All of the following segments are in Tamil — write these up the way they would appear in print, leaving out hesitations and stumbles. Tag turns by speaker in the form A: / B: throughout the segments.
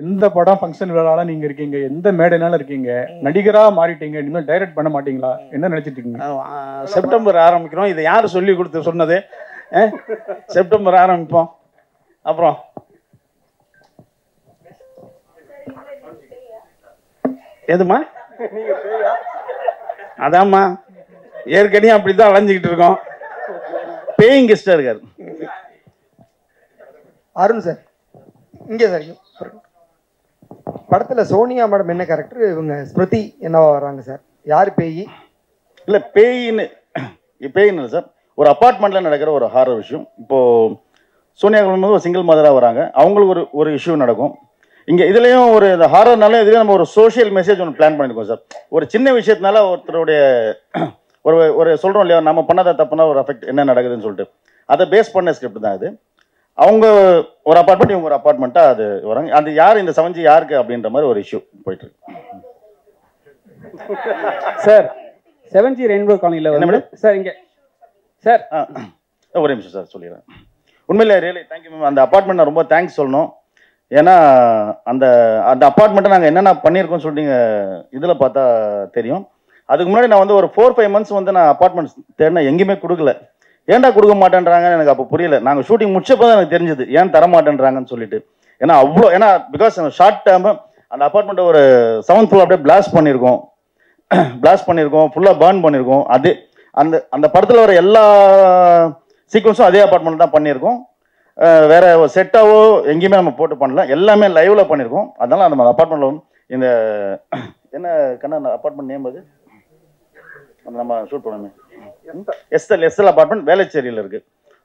A: எந்த படம் ஃபங்க்ஷன் விழால நீங்க இருக்கீங்க, எந்த மேடைனால இருக்கீங்க, நடிகரா மாறிட்டீங்க, இனிமேல் டைரக்ட் பண்ண மாட்டீங்களா, என்ன நினைச்சிட்டு இருக்கீங்க?
B: செப்டம்பர் ஆரம்பிக்கிறோம். இதை யார் சொல்லி கொடுத்து சொன்னது? செப்டம்பர் ஆரம்பிப்போம். அப்புறம் எதுமா? அதாம்மா, ஏற்கனவே அப்படித்தான் அலைஞ்சிக்கிட்டு இருக்கோம். பேயிங் கெஸ்டா இருக்காரு
C: அருண் சார். இங்கே சார், படத்தில் சோனியா மேடம் என்ன கேரக்டர், இவங்க ஸ்மிருதி என்னவா வராங்க சார்? யார் பேய்?
D: இல்லை பேயின்னு சார், ஒரு அப்பார்ட்மெண்ட்டில் நடக்கிற ஒரு ஹாரர் விஷயம். இப்போது சோனியா வந்து ஒரு சிங்கிள் மதராக வராங்க, அவங்களுக்கு ஒரு இஷ்யூ நடக்கும். இங்கே இதுலேயும் ஒரு இந்த ஹாரர்னால இதுலேயும் நம்ம ஒரு சோஷியல் மெசேஜ் ஒன்று பிளான் பண்ணியிருக்கோம் சார். ஒரு சின்ன விஷயத்தினால ஒருத்தருடைய ஒரு சொல்கிறோம் இல்லையா, நம்ம பண்ணாத தப்புனா ஒரு அஃபெக்ட் என்ன நடக்குதுன்னு சொல்லிட்டு அதை பேஸ் பண்ண ஸ்கிரிப்ட் தான் இது. அவங்க ஒரு அப்பார்ட்மெண்ட், இவங்க ஒரு அப்பார்ட்மெண்ட்டாக அது வராங்க. அது யார் இந்த 7G யாருக்கு அப்படின்ற மாதிரி ஒரு இஷ்யூ போயிட்டு இருக்கு
E: சார். 7G ரெயின்போ காலனியில் வந்து சார் இங்கே சார்
D: ஒரே நிமிஷம் சார் சொல்லிடுறேன். உண்மையிலே ரியலி தேங்க்யூ மேம். அந்த அப்பார்ட்மெண்ட் ரொம்ப தேங்க்ஸ் சொல்லணும். ஏன்னா அந்த அந்த அப்பார்ட்மெண்ட்டை நாங்கள் என்னென்ன பண்ணியிருக்கோம்னு சொல்லிட்டு இதில் பார்த்தா தெரியும். அதுக்கு முன்னாடி நான் வந்து ஒரு 4-5 மந்த்ஸ் வந்து நான் அப்பார்ட்மெண்ட்ஸ் தேடினா எங்கேயுமே கொடுக்கல. ஏன்டா கொடுக்க மாட்டேன்றாங்கன்னு எனக்கு அப்போ புரியல. நாங்கள் ஷூட்டிங் முடிச்சப்போ தான் எனக்கு தெரிஞ்சது ஏன் தர மாட்டேன்றாங்கன்னு சொல்லிட்டு. ஏன்னா பிகாஸ் ஷார்ட் டேர்ம் அந்த அப்பார்ட்மெண்ட்டை ஒரு 7th floor அப்படியே பிளாஸ்ட் பண்ணியிருக்கோம், ஃபுல்லாக பர்ன் பண்ணியிருக்கோம். அது அந்த படத்தில் வர எல்லா சீக்வன்ஸும் அதே அப்பார்ட்மெண்ட் தான் பண்ணியிருக்கோம். வேற ஒரு செட்டாவோ எங்கேயுமே நம்ம போட்டு பண்ணல, எல்லாமே லைவ்ல பண்ணியிருக்கோம். அதனால அந்த அப்பார்ட்மெண்ட்ல வந்து இந்த என்ன கண்ணா அப்பார்ட்மெண்ட் நேம் அது நம்ம ஷூட் பண்ணோமே, எஸ்எல் அப்பார்ட்மெண்ட் வேளச்சேரியில் இருக்கு.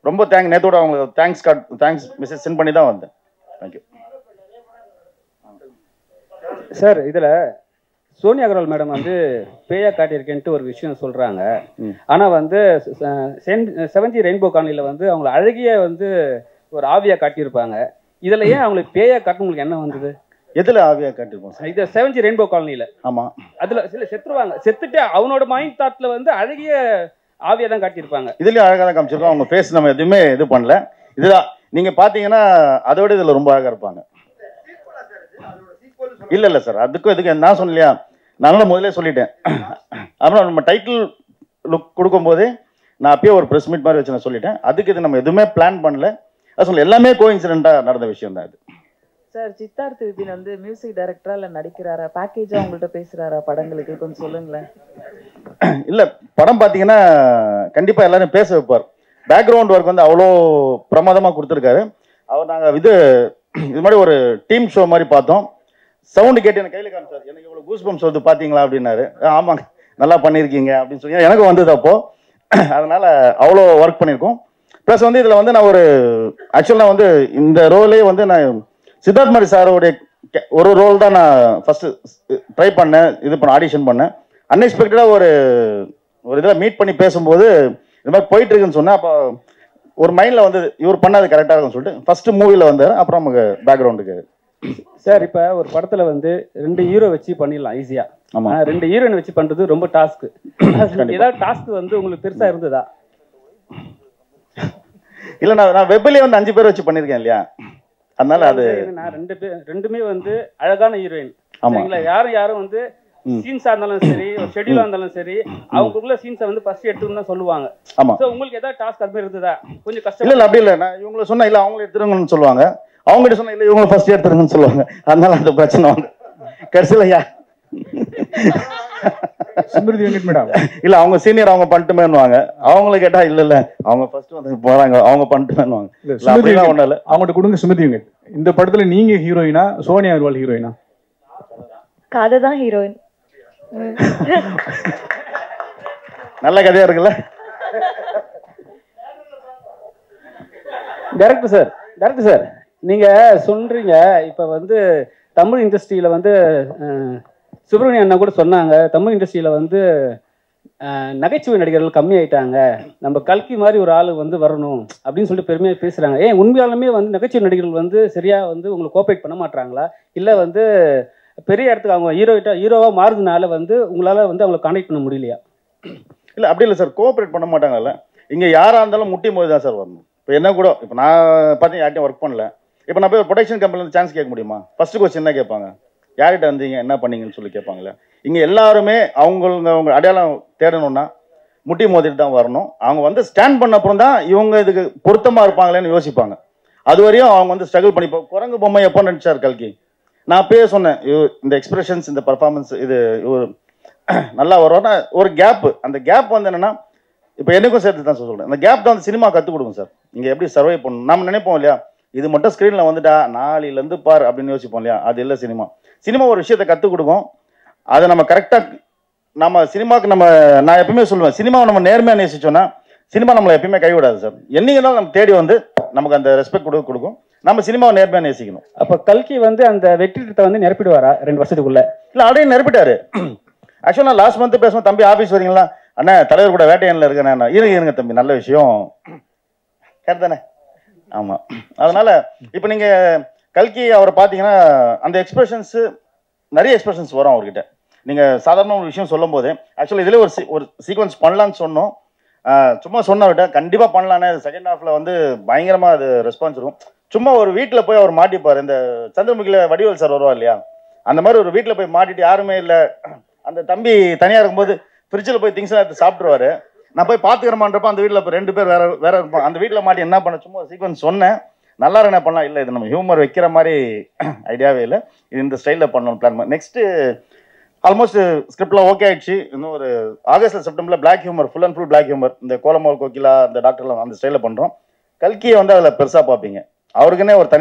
D: ரொம்ப நேத்தோட அவங்களுக்கு தேங்க்ஸ் மெசேஜ் சென்ட் பண்ணி தான் வந்தேன். Thank you
E: sir. இதில் சோனியா அகர்வால் மேடம் வந்து பேயா காட்டியிருக்கேன்ட்டு ஒரு விஷயம் சொல்கிறாங்க. ஆனால் வந்து 7G ரெயின்போ காலனியில் வந்து அவங்கள அழகிய வந்து ஒரு ஆவியாக காட்டியிருப்பாங்க. இதில் ஏன் அவங்களுக்கு பேயா காட்ட உங்களுக்கு என்ன வந்தது?
D: எதில் ஆவியாக காட்டியிருப்போம்?
E: இது 7G ரெயின்போ காலனியில்.
D: ஆமாம்,
E: அதில் சில செத்துருவாங்க, செத்துட்டு அவனோட மைண்ட் தாட்டில் வந்து அழகிய ஆவியாக தான் காட்டியிருப்பாங்க.
D: இதுலேயும் அழகாக தான் காமிச்சிருக்கோம். அவங்க ஃபேஸ் நம்ம எதுவுமே இது பண்ணல. இதுதான் நீங்கள் பார்த்தீங்கன்னா அதோட இதில் ரொம்ப அழகாக இருப்பாங்க. இல்லை சார், இதுக்கு நான் சொல்லலையா, நல்லா முதலே சொல்லிட்டேன். அப்புறம் நம்ம டைட்டில் லுக் கொடுக்கும்போதே நான் அப்பயே ஒரு ப்ரெஸ் மீட் மாதிரி வச்சு நான் சொல்லிட்டேன். அதுக்கு இது நம்ம எதுவுமே பிளான் பண்ணல, அது சொல்ல எல்லாமே கோஇன்சிடென்ட்டாக நடந்த விஷயம் தான் இது.
F: சார், சித்தார்த் விபின் வந்து மியூசிக் டைரக்டரா இல்லை நடிக்கிறாரா, பேக்கேஜா உங்கள்கிட்ட பேசுறாரா படங்களுக்கு, கொஞ்சம் சொல்லுங்களேன்.
D: இல்லை, படம் பார்த்தீங்கன்னா கண்டிப்பாக எல்லாரும் பேச வைப்பார். பேக்ரவுண்ட் ஒர்க் வந்து அவ்வளோ பிரமாதமாக கொடுத்துருக்காரு அவர். நாங்கள் இது மாதிரி ஒரு டீம் ஷோ மாதிரி பார்த்தோம். சவுண்டு கேட்டு எனக்கு கையில் காமிச்சார், எனக்கு இவ்வளோ கூஸ் பம்ப்ஸ் வந்து பார்த்தீங்களா அப்படின்னாரு. ஆமாங்க, நல்லா பண்ணியிருக்கீங்க அப்படின்னு சொல்லி எனக்கு வந்தது அப்போ. அதனால அவ்வளோ ஒர்க் பண்ணியிருக்கோம். ப்ளஸ் வந்து இதில் வந்து நான் ஆக்சுவலாக வந்து இந்த ரோலே வந்து நான் சித்தார்த் மாரி சாரோடைய ஒரு ரோல் தான் நான் ஃபஸ்ட்டு ட்ரை பண்ணேன், ஆடிஷன் பண்ணேன். அன்எக்ஸ்பெக்டடாக ஒரு இதில் மீட் பண்ணி பேசும்போது இது மாதிரி போயிட்டு இருக்குன்னு சொன்னேன். அப்போ ஒரு மைண்டில் வந்து இவர் பண்ணாது கரெக்டாக இருக்குன்னு சொல்லிட்டு ஃபஸ்ட்டு மூவியில் வந்தார். அப்புறம் நமக்கு பேக்ரவுண்டுக்கு
E: சார். இப்போ ஒரு படத்தில் வந்து 2 ஹீரோ வச்சு பண்ணிடலாம் ஈஸியாக. ஆமாம், 2 ஹீரோயின் வச்சு பண்ணுறது ரொம்ப டாஸ்க்கு. ஏதாவது டாஸ்க் வந்து உங்களுக்கு பெருசாக இருந்ததா?
D: இல்லை, நான் வெப்பிலே வந்து 5 பேர் வச்சு பண்ணியிருக்கேன் இல்லையா, அதனால அது
E: நான் ரெண்டுமே வந்து அழகான ஹீரோயின். சரிங்களா? யாரும் வந்து சீன்ஸா இருந்தாலும் சரி, ஒரு ஷெட்யூலா இருந்தாலும் சரி, அவங்களுக்குள்ள சீன்ஸை வந்து ஃபர்ஸ்ட் எடுத்துன்னு தான் சொல்லுவாங்க.
D: ஆமா.
E: சோ உங்களுக்கு ஏதாவது டாஸ்க் அது மாதிரி இருந்ததா? கொஞ்சம் கஷ்டம்.
D: இல்ல அப்படி இல்லை, நான் இவங்களை சொன்னா இல்லை அவங்கள எடுத்துருங்கன்னு சொல்லுவாங்க, அவங்ககிட்ட சொன்னா இல்லை இவங்களை ஃபர்ஸ்ட் எடுத்துருங்கன்னு சொல்லுவாங்க. அதனால அந்த பிரச்சனை வந்து கடைசியில்
A: ஸ்மிருதி வெங்கட் மேடம்
D: இல்ல அவங்க சீனியர், அவங்க பண்ணிட்டுமேன்னுவாங்க. அவங்கள கேட்டா இல்ல அவங்க ஃபர்ஸ்ட் வந்து போறாங்க, அவங்க பண்ணிட்டுமேன்னுவாங்க. அப்படிலாம் ஒண்ணும் இல்லை,
A: அவங்கள்ட்ட கொடுங்க. ஸ்மிருதி வெங்கட், இந்த படத்துல நீங்க ஹீரோயினா, சோனியா அகர்வால் ஹீரோயினா?
G: கதை தான் ஹீரோயின்.
D: நல்ல கதையா இருக்குல்ல.
E: டைரக்டர் சார் நீங்க சொல்றீங்க இப்ப வந்து தமிழ் இண்டஸ்ட்ரியில வந்து சுப்பிரமணியன் அண்ணா கூட சொன்னாங்க, தமிழ் இண்டஸ்ட்ரியில வந்து நகைச்சுவை நடிகர்கள் கம்மி ஆயிட்டாங்க, நம்ம கல்கி மாதிரி ஒரு ஆளு வந்து வரணும் அப்படின்னு சொல்லிட்டு பெருமையாக பேசுறாங்க. ஏன் உண்மையாலுமே வந்து நகைச்சுவை நடிகர்கள் வந்து சரியா வந்து உங்களை கோஆப்ரேட் பண்ண மாட்டாங்களா, இல்லை வந்து பெரிய இடத்துக்கு அவங்க ஹீரோவா மாறுறதுனால வந்து உங்களால வந்து அவங்களை கான்டெக்ட் பண்ண முடியலையா?
D: இல்லை அப்படி இல்லை சார், கோஆப்ரேட் பண்ண மாட்டாங்கல்ல. இங்கே யாராக இருந்தாலும் முட்டி போது தான் சார் வரணும். இப்போ என்ன கூட இப்போ நான் பார்த்தீங்கன்னா யார்ட்டையும் ஒர்க் பண்ணல, இப்போ நான் போய் ஒரு ப்ரொடக்ஷன் கம்பெனியில் சான்ஸ் கேட்க முடியுமா? ஃபர்ஸ்ட் கொஸ்டின் என்ன கேட்பாங்க? யார்கிட்ட வந்தீங்க, என்ன பண்ணீங்கன்னு சொல்லி கேட்பாங்களே. இங்கே எல்லாருமே அவங்க அடையாளம் தேடணும்னா முட்டி மோதிட்டு தான் வரணும். அவங்க வந்து ஸ்டாண்ட் பண்ண அப்புறம் தான் இவங்க இதுக்கு பொருத்தமாக இருப்பாங்களேன்னு யோசிப்பாங்க. அது வரையும் அவங்க வந்து ஸ்ட்ரகிள் பண்ணி. இப்போ குரங்கு பொம்மை எப்போ நினச்சார் கல்கி? நான் அப்பயே சொன்னேன், இந்த எக்ஸ்பிரஷன்ஸ், இந்த பர்ஃபார்மன்ஸ் இது நல்லா வரும்னா ஒரு கேப்பு. அந்த கேப் வந்து என்னென்னா, இப்போ எனக்கும் சேர்த்து தான் சொல்கிறேன், அந்த கேப் தான் வந்து சினிமா கற்றுக் கொடுக்கும் சார். இங்கே எப்படி சர்வை பண்ணணும் நம்ம நினைப்போம் இல்லையா? இது மட்டும் ஸ்க்ரீனில் வந்துட்டா நாளையிலேருந்து பார் அப்படின்னு யோசிப்போம் இல்லையா? அது இல்லை சினிமா. சினிமா ஒரு விஷயத்தை கற்றுக் கொடுக்கும். அதை நம்ம கரெக்டாக நம்ம சினிமாவுக்கு நான் எப்பவுமே சொல்லுவேன், சினிமாவை நம்ம நேர்மையாக நேசிச்சோன்னா சினிமா நம்மளை எப்பயுமே கைவிடாது சார். என்னைக்குனாலும் நம்ம தேடி வந்து நமக்கு அந்த ரெஸ்பெக்ட் கொடுக்கும். நம்ம சினிமாவை நேர்மையாக நேசிக்கணும்.
E: அப்போ கல்கி வந்து அந்த வெற்றி திட்டத்தை வந்து நிரப்பிடுவாரா 2 வருஷத்துக்குள்ள?
D: இல்லை, ஆல்ரெடி நிரப்பிட்டாரு. ஆக்சுவலாக நான் லாஸ்ட் மந்த் பேசுவேன், தம்பி ஆஃபீஸ் வரீங்களா? அண்ணா தலைவர் கூட வேட்டையனில் இருக்கேன். இருங்க தம்பி, நல்ல விஷயம் கரெக்ட் தானே? ஆமாம். அதனால் இப்போ நீங்கள் கல்கி அவரை பார்த்தீங்கன்னா அந்த எக்ஸ்பிரஷன்ஸு நிறைய எக்ஸ்பிரஷன்ஸ் வரும் அவர்கிட்ட. நீங்கள் சாதாரண ஒரு விஷயம் சொல்லும் போது ஆக்சுவலாக இதில் ஒரு சீக்வன்ஸ் பண்ணலான்னு சொன்னோம். சும்மா சொன்னவர்கிட்ட கண்டிப்பாக பண்ணலான்னு செகண்ட் ஹாஃபில் வந்து பயங்கரமாக அது ரெஸ்பான்ஸ் இருக்கும். சும்மா ஒரு வீட்டில் போய் அவர் மாட்டிப்பார். இந்த சந்திரமுகியில் வடிவேல் சார் வருவா இல்லையா? அந்த மாதிரி ஒரு வீட்டில் போய் மாட்டிட்டு யாருமே இல்லை, அந்த தம்பி தனியாக இருக்கும்போது ஃப்ரிட்ஜில் போய் திங்ஸ்லாம் எடுத்து சாப்பிட்ருவாரு. நான் போய் பார்த்துக்கிறமான்றப்ப அந்த வீட்டில் இப்போ 2 பேர் வேற இருப்பான். அந்த வீட்டில் மாட்டி என்ன பண்ண, சும்மா சீக்வன்ஸ் சொன்னேன், நல்லா என்ன பண்ணலாம். இல்லை, இது நம்ம ஹியூமர் வைக்கிற மாதிரி ஐடியாவே இல்லை, இது இந்த ஸ்டைலில் பண்ணணும் பிளான் பண்ண. நெக்ஸ்ட்டு ஆல்மோஸ்ட் ஸ்கிரிப்ட்லாம் ஓகே ஆயிடுச்சு. இன்னும் ஒரு ஆகஸ்ட் செப்டம்பரில் black humour, full and full black humour, இந்த கோலமோல் கோகிலா, இந்த டாக்டர்லாம் அந்த ஸ்டைலில் பண்ணுறோம். கல்கியை வந்து அதில் பெருசாக பார்ப்பீங்க. அவருக்குன்னே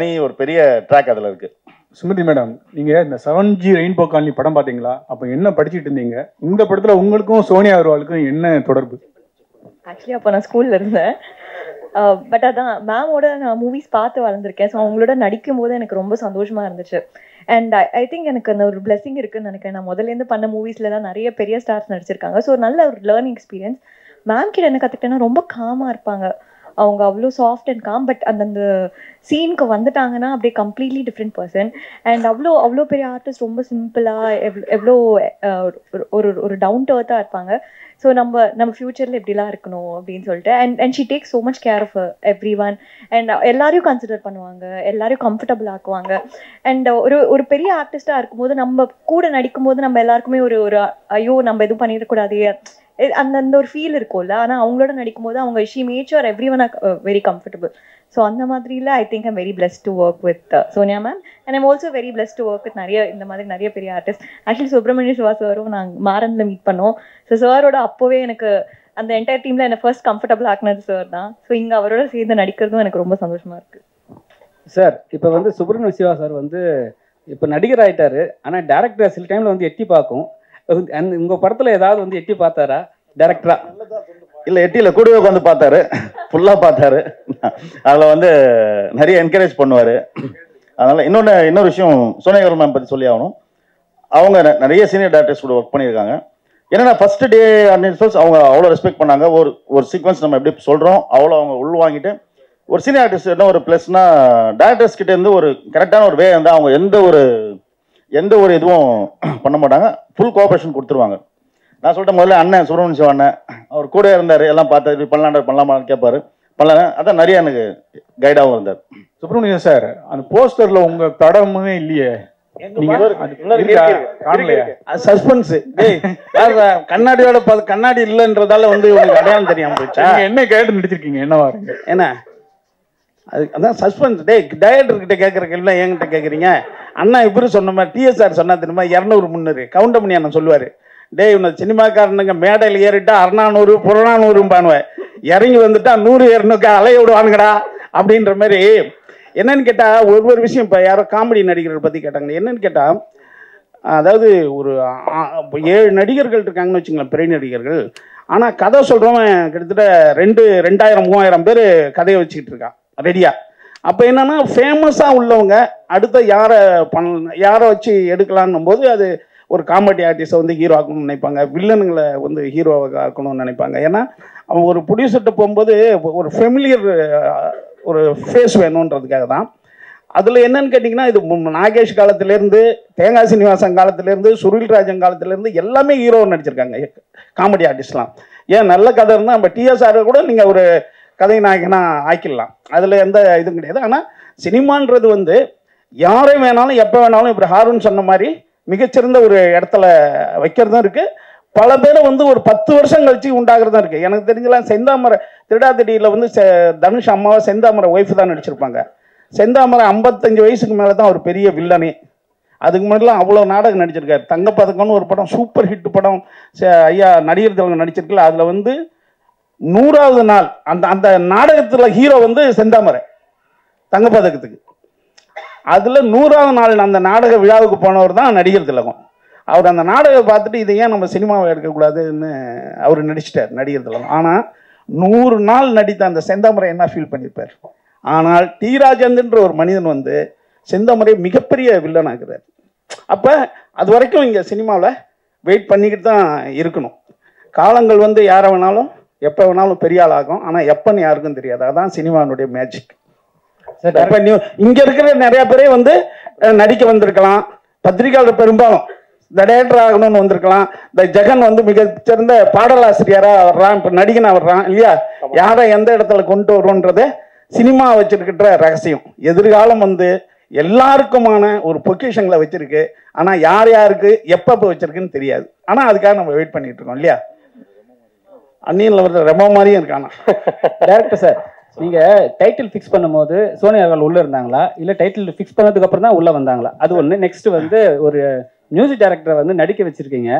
D: ஒரு பெரிய ட்ராக் அதில் இருக்குது.
A: சுமதி மேடம், நீங்கள் இந்த 7G ரெயின்போ காலனி படம் பார்த்தீங்களா? அப்போ என்ன படிச்சுட்டு இருந்தீங்க? இந்த படத்தில் உங்களுக்கும் சோனியா அகர்வாலுக்கும் என்ன தொடர்பு?
G: ஆக்சுவலி அப்போ நான் ஸ்கூலில் இருந்தேன். பட் அதான் மேமோட நான் மூவிஸ் பார்த்து வளர்ந்துருக்கேன். ஸோ அவங்களோட நடிக்கும் போது எனக்கு ரொம்ப சந்தோஷமாக இருந்துச்சு. அண்ட் ஐ திங்க் எனக்கு அந்த ஒரு பிளெஸிங் இருக்குன்னு நினைக்கிறேன். நான் முதலேருந்து பண்ண மூவிஸில் தான் நிறைய பெரிய ஸ்டார்ஸ் நடிச்சிருக்காங்க. ஸோ நல்ல ஒரு லேர்னிங் எக்ஸ்பீரியன்ஸ். மேம் கிட்ட என்ன கற்றுக்கிட்டேன்னா ரொம்ப காமாக இருப்பாங்க. அவங்க அவ்வளோ சாஃப்ட் அண்ட் காம். பட் அந்த சீனுக்கு வந்துட்டாங்கன்னா அப்படியே கம்ப்ளீட்லி டிஃப்ரெண்ட் பர்சன். அண்ட் அவ்வளோ பெரிய ஆர்டிஸ்ட் ரொம்ப சிம்பிளாக எவ்வளோ ஒரு டவுன் டு அர்த்தாக இருப்பாங்க. ஸோ நம்ம ஃப்யூச்சரில் எப்படிலாம் இருக்கணும் அப்படின்னு சொல்லிட்டு and she take so much care of every one. And எல்லாரையும் கன்சிடர் பண்ணுவாங்க, எல்லாரையும் கம்ஃபர்டபுள் ஆக்குவாங்க. அண்ட் ஒரு பெரிய ஆர்டிஸ்டாக இருக்கும்போது நம்ம கூட நடிக்கும்போது நம்ம எல்லாருக்குமே ஒரு ஐயோ நம்ம எதுவும் பண்ணிடக்கூடாது அந்த ஒரு ஃபீல் இருக்கும்ல. ஆனால் அவங்களோட நடிக்கும்போது அவங்க she mat sure every one very comfortable. So அந்த மாதிரில I think I'm very blessed to work with Sonia ma'am. And I'm also very blessed to work with இந்த மாதிரி நிறைய பெரிய ஆர்டிஸ்ட். ஆக்சுவலி சுப்ரமணிய சிவா சாரும் நாங்கள் மாறனில் மீட் பண்ணோம். ஸோ சாரோட அப்போவே எனக்கு அந்த என்டையர் டீமில் என்னை ஃபர்ஸ்ட் கம்ஃபர்டபுள் ஆக்குனது சார் தான். ஸோ இங்கே அவரோட சேர்ந்து நடிக்கிறதும் எனக்கு ரொம்ப சந்தோஷமாக இருக்குது.
E: சார் இப்போ வந்து சுப்ரமணிய சிவா சார் வந்து இப்போ நடிகர் ஆகிட்டாரு. ஆனால் டேரக்டர் சில டைமில் வந்து எட்டி பார்க்கும். உங்கள் படத்தில் ஏதாவது வந்து எட்டி பார்த்தாரா டேரக்டரா?
D: இல்லை, எட்டியில் கூடவே உட்காந்து பார்த்தாரு, ஃபுல்லாக பார்த்தாரு. அதில் வந்து நிறைய என்கரேஜ் பண்ணுவார். அதனால் இன்னொரு விஷயம் சோனியா அகர்வால் மேம் பற்றி சொல்லி ஆகணும். அவங்க நிறைய சீனியர் டேரக்டர்ஸ் கூட ஒர்க் பண்ணியிருக்காங்க. ஏன்னா ஃபர்ஸ்ட் டே ஆர்டிஸ்ட் அவங்க அவ்வளோ ரெஸ்பெக்ட் பண்ணாங்க. ஒரு சீக்வன்ஸ் நம்ம எப்படி சொல்கிறோம் அவ்வளோ அவங்க உள்வாங்கிட்டு ஒரு சீனியர் ஆர்டிஸ்ட் என்ன ஒரு ப்ளஸ்னா டேரக்டர்ஸ் கிட்ட இருந்து ஒரு கரெக்டான ஒரு வே இருந்தால் அவங்க எந்த ஒரு இதுவும் பண்ண மாட்டாங்க, ஃபுல் கோஆப்ரேஷன் கொடுத்துருவாங்க. நான் சொல்லிட்டேன் முதல்ல அண்ணன் சுப்ரமணிய சிவா அண்ணன் அவர் கூட இருந்தார், எல்லாம் பார்த்தாரு, இப்படி பண்ணலாமான்னு கேட்பாரு, பண்ணலாம். அதான் நிறைய எனக்கு கைடாகவும் இருந்தார்.
A: சுப்ரமணியம் சார், அந்த போஸ்டர்ல உங்க படமுமே இல்லையே,
B: சஸ்பென்ஸ். கண்ணாடியோட கண்ணாடி இல்லைன்றதால வந்து உங்களுக்கு அடையாளம் தெரியாம போச்சா?
A: என்ன கேட்டு நடிச்சிருக்கீங்க? என்னவா
B: என்ன அதான் சஸ்பென்ஸ். டைரக்டர் கிட்ட கேட்குற கேள்வி என்கிட்ட கேட்குறீங்க. அண்ணா இப்படி சொன்ன மாதிரி டிஎஸ்ஆர் சொன்னா தெரியுமா, 200 300 கவுண்ட் பண்ணி அண்ணன் சொல்லுவார். இவனை சினிமாக்காரனுங்க மேடையில் ஏறிட்டா 600 புறநானூறும்பானுவேன், இறங்கி வந்துட்டா 100 200 அலைய விடுவானுங்கடா அப்படின்ற மாதிரி. என்னன்னு கேட்டால் ஒரு விஷயம், இப்போ யாரோ காமெடி நடிகர்கள் பற்றி கேட்டாங்க. என்னன்னு கேட்டால், அதாவது ஒரு 7 நடிகர்கள் இருக்காங்கன்னு வச்சுங்களேன், பெரிய நடிகர்கள். ஆனால் கதை சொல்கிறவன் கிட்டத்தட்ட 2000 3000 பேர் கதையை வச்சுக்கிட்டு இருக்கான் ரெடியாக. அப்போ என்னன்னா ஃபேமஸாக உள்ளவங்க அடுத்த யாரை வச்சு எடுக்கலான்னும் போது அது ஒரு காமெடி ஆர்டிஸ்ட்டை வந்து ஹீரோ ஆக்கணும்னு நினைப்பாங்க, வில்லனுங்களை வந்து ஹீரோவாக ஆக்கணும்னு நினைப்பாங்க. ஏன்னா அவன் ஒரு ப்ரொடியூசர்கிட்ட போகும்போது ஒரு ஃபெமிலியர் ஒரு ஃபேஸ் வேணுன்றதுக்காக தான். அதில் என்னன்னு கேட்டிங்கன்னா, இது நாகேஷ் காலத்திலேருந்து, தேங்காய் சீனிவாசன் காலத்திலேருந்து, சுருள்ராஜன் காலத்திலேருந்து எல்லாமே ஹீரோன்னு நடிச்சிருக்காங்க காமெடி ஆர்டிஸ்ட்லாம். ஏன் நல்ல கதை இருந்தால் நம்ம டிஎஸ்ஆரை கூட நீங்கள் ஒரு கதை நாயகனாக ஆக்கிடலாம், அதில் எந்த இதுவும் கிடையாது. ஆனால் சினிமான்றது வந்து யாரை வேணாலும் எப்போ வேணாலும் இப்படி ஹாரூன் சொன்ன மாதிரி மிகச்சிறந்த ஒரு இடத்துல வைக்கிறதும் இருக்குது. பல பேரை வந்து ஒரு 10 வருஷம் கழிச்சு உண்டாகிறதும் இருக்குது. எனக்கு தெரிஞ்சலாம் செந்தாமரை திருடாதிடியில் வந்து தனுஷ் அம்மாவை செந்தாமரை ஒய்ஃப் தான் நடிச்சிருப்பாங்க. செந்தாமரை 55 வயசுக்கு மேலே தான் ஒரு பெரிய வில்லனே. அதுக்கு முன்னாடிலாம் அவ்வளோ நாடகம் நடிச்சிருக்காரு. தங்கப்பதக்கம்னு ஒரு படம், சூப்பர் ஹிட் படம் ஐயா நடிகர் திலகம் நடிச்சிருக்கல. அதில் வந்து 100வது நாள் அந்த நாடகத்தில் ஹீரோ வந்து செந்தாமரை தங்கப்பதக்கத்துக்கு. அதில் 100வது நாள் அந்த நாடக விழாவுக்கு போனவர் தான் நடிகர் திலகம். அவர் அந்த நாடகம் பார்த்துட்டு இதை ஏன் நம்ம சினிமாவை எடுக்கக்கூடாதுன்னு அவர் நடிச்சிட்டார் நடிகர் திலகம். ஆனால் 100 நாள் நடித்த அந்த செந்தாமரை என்ன ஃபீல் பண்ணியிருப்பார். ஆனால் டி ராஜேந்திரன்ற ஒரு மனிதன் வந்து செந்தாமரை மிகப்பெரிய வில்லன் ஆகிறார். அப்போ அது வரைக்கும் இங்கே சினிமாவில் வெயிட் பண்ணிக்கிட்டு தான் இருக்கணும். காலங்கள் வந்து யாரை வேணாலும் எப்போ வேணாலும் பெரிய ஆள் ஆகும். ஆனால் எப்போன்னு யாருக்கும் தெரியாது. அதான் சினிமாவுடைய மேஜிக். இப்போ இங்கே இருக்கிற நிறைய பேரே வந்து நடிக்க வந்திருக்கலாம். பத்திரிகையாளர் பெரும்பாலும் இந்த டைரக்டர் ஆகணும்னு வந்திருக்கலாம். இந்த ஜெகன் வந்து மிகச்சிறந்த பாடலாசிரியராக வர்றான், இப்போ நடிகனாக வர்றான் இல்லையா. யாரை எந்த இடத்துல கொண்டு வருவோன்றதை சினிமா வச்சிருக்கிற ரகசியம். எதிர்காலம் வந்து எல்லாருக்குமான ஒரு பொக்கிஷங்களை வச்சிருக்கு. ஆனால் யார் யாருக்கு எப்போ வச்சிருக்குன்னு தெரியாது. ஆனால் அதுக்காக நம்ம வெயிட் பண்ணிட்டு இருக்கோம் இல்லையா. அந்நியனில் வர்ற ரெமோ மாதிரியும் இருக்கானா.
E: டேரக்டர் சார், நீங்க டைட்டில் ஃபிக்ஸ் பண்ணும்போது சோனியா அவர்கள் உள்ள இருந்தாங்களா, இல்ல டைட்டில் ஃபிக்ஸ் பண்ணதுக்கு அப்புறம் தான் உள்ள வந்தாங்களா? அது ஒன்று. நெக்ஸ்ட் வந்து ஒரு மியூசிக் டைரக்டரை வந்து நடிக்க வச்சிருக்கீங்க.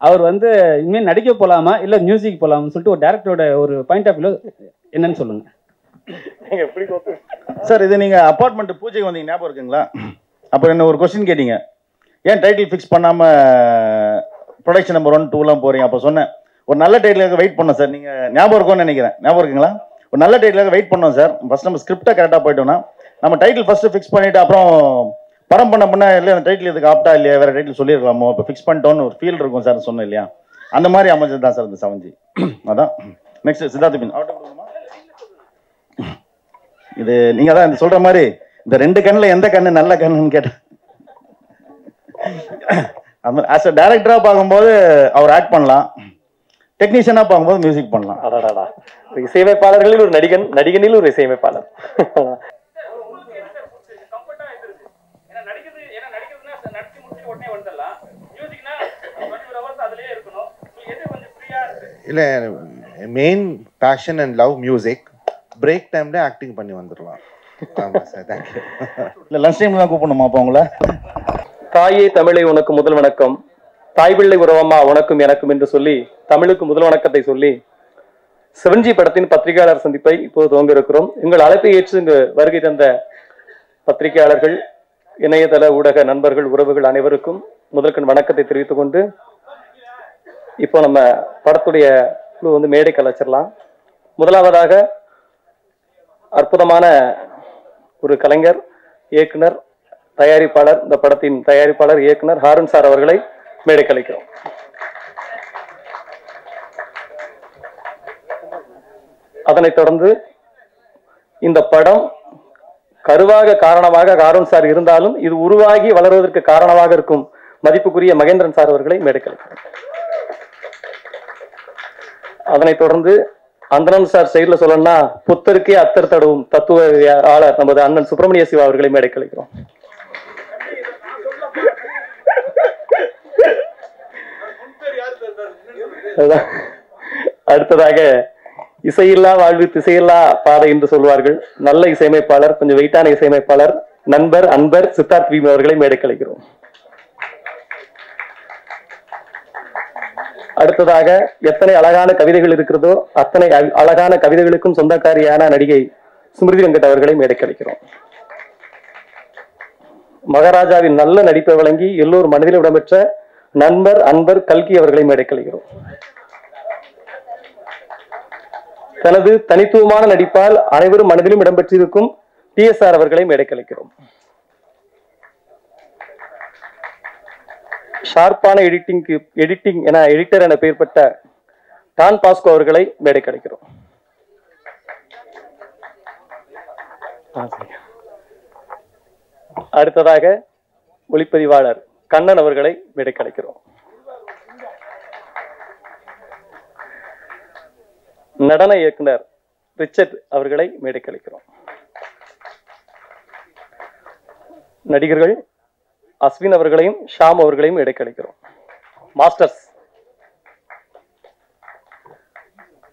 E: அவர் வந்து இனிமேல் நடிக்க போகலாமா இல்லை மியூசிக் போகலாம்னு சொல்லிட்டு ஒரு டேரக்டரோட ஒரு பாயிண்ட் ஆஃப் வியூ என்னன்னு சொல்லுங்க
D: சார். இது நீங்கள் அப்பார்ட்மெண்ட் பூஜைக்கு வந்தீங்க ஞாபகம் இருக்குங்களா? அப்புறம் என்ன ஒரு கொஸ்டின் கேட்டீங்க, ஏன் டைட்டில் ஃபிக்ஸ் பண்ணாமல் ப்ரொடக்ஷன் நம்பர் 1, 2லாம் போகிறீங்க. அப்போ சொன்னேன் ஒரு நல்ல டைட்டிலுக்காக வெயிட் பண்ணோம் சார். நீங்கள் ஞாபகம் இருக்கும்னு நினைக்கிறேன். ஞாபகம் இருக்குங்களா? ஒரு நல்ல டைட்டிலுக்காக வெயிட் பண்ணோம் சார். ஃபஸ்ட் நம்ம ஸ்கிரிப்டை கரெக்டாக போயிட்டோம்னா நம்ம டைட்டில் ஃபஸ்ட்டு ஃபிக்ஸ் பண்ணிவிட்டு அப்புறம் படம் பண்ண இல்லை அந்த டைட்டில் இதுக்கு ஆப்டா இல்லையா, வேறு டைட்டில் சொல்லியிருக்கலாமோ, இப்போ ஃபிக்ஸ் பண்ணிட்டோன்னு ஒரு ஃபீல் இருக்கும் சார் சொன்னேன் இல்லையா. அந்த மாதிரி அமைஞ்சது தான் சார் இந்த 7G. அதான் நெக்ஸ்ட் சித்தார்த் பின் இது நீங்கள் தான் சொல்கிற மாதிரி இந்த 2 கண்ணில் எந்த கண்ணு நல்ல கண்ணுன்னு கேட்டேன். ஆஸ் அ டைரக்டராக பார்க்கும்போது அவர் ஆக்ட் பண்ணலாம், டெக்னீஷியனாக பார்க்கும்போது மியூசிக் பண்ணலாம்.
H: அடாடா, இசையமைப்பாளர்களில் ஒரு நடிகன், நடிகனில் ஒரு இசையமைப்பாளர்.
I: இல்லை, main passion and love music. Break டைம்ல ஆக்டிங் பண்ணி வந்துடலாம். ஆமாம் சார், தேங்க்யூ.
D: இல்லை லன்ச் டைம்ல தான் கூப்பிடணுமா அப்போ உங்களை?
H: தாயே தமிழை உனக்கு முதல் வணக்கம், தாய் பிள்ளை உறவம்மா உனக்கும் எனக்கும் என்று சொல்லி தமிழுக்கு முதல் வணக்கத்தை சொல்லி 7G படத்தின் பத்திரிகையாளர் சந்திப்பை இப்போது துவங்க இருக்கிறோம். எங்கள் அழைப்பை ஏற்று இங்கு வருகை தந்த பத்திரிகையாளர்கள், இணையதள ஊடக நண்பர்கள், உறவுகள் அனைவருக்கும் முதற்கண் வணக்கத்தை தெரிவித்துக் கொண்டு இப்போ நம்ம படத்துடைய குழு வந்து மேடை கலைச்சிடலாம். முதலாவதாக அற்புதமான ஒரு கலைஞர், இயக்குனர், தயாரிப்பாளர், இந்த படத்தின் தயாரிப்பாளர் இயக்குனர் ஹாரூன் சார் அவர்களை மேடை கலைக்கிறோம். அதனைத் தொடர்ந்து இந்த படம் கருவாக காரணமாக ஹாரூன் சார் இருந்தாலும் இது உருவாகி வளர்வதற்கு காரணமாக இருக்கும் மதிப்புக்குரிய மகேந்திரன் சார் அவர்களை மேடை கலைக்கிறோம். அதனைத் தொடர்ந்து அந்தனன் சார் சைட்ல சொல்லணும்னா புத்தருக்கே அத்தர் தடவும் தத்துவ ஆளர் நமது அண்ணன் சுப்பிரமணிய சிவா அவர்களை மேடை கலைக்கிறோம். அடுத்ததாக இசையில்லா வாழ்வு திசையில்லா பாதை என்று சொல்வார்கள். நல்ல இசையமைப்பாளர், கொஞ்சம் வெயிட்டான இசையமைப்பாளர், நண்பர், அன்பர் சித்தார்த் பீம் அவர்களை மேடை கலைக்கிறோம். அடுத்ததாக எத்தனை அழகான கவிதைகள் இருக்கிறதோ அத்தனை அழகான கவிதைகளுக்கும் சொந்தக்காரியான நடிகை ஸ்மிருதி வெங்கட் அவர்களை மேடை கலைக்கிறோம். மகாராஜாவின் நல்ல நடிப்பை வழங்கி எல்லோரும் மனதில் இடம்பெற்ற நண்பர், அன்பர் கல்கி அவர்களை மேடை கலைக்கிறோம். தனது தனித்துவமான நடிப்பால் அனைவரும் மனதிலும் இடம்பெற்றிருக்கும் TSR அவர்களை மேடை கலைக்கிறோம். ஷார்ப்பான எடிட்டிங் என எடிட்டர் என பெயர் பெற்ற டான் பாஸ்கோ அவர்களை மேடை கலைக்கிறோம். அடுத்ததாக ஒளிப்பதிவாளர் கண்ணன் அவர்களை மேடை கலைக்கிறோம். நடன இயக்குனர் ரிச்சர்ட் அவர்களை மேடை கலைக்கிறோம். நடிகர்கள் அஸ்வின் அவர்களையும் ஷாம் அவர்களையும் இடைக்கழிக்கிறோம். மாஸ்டர்ஸ்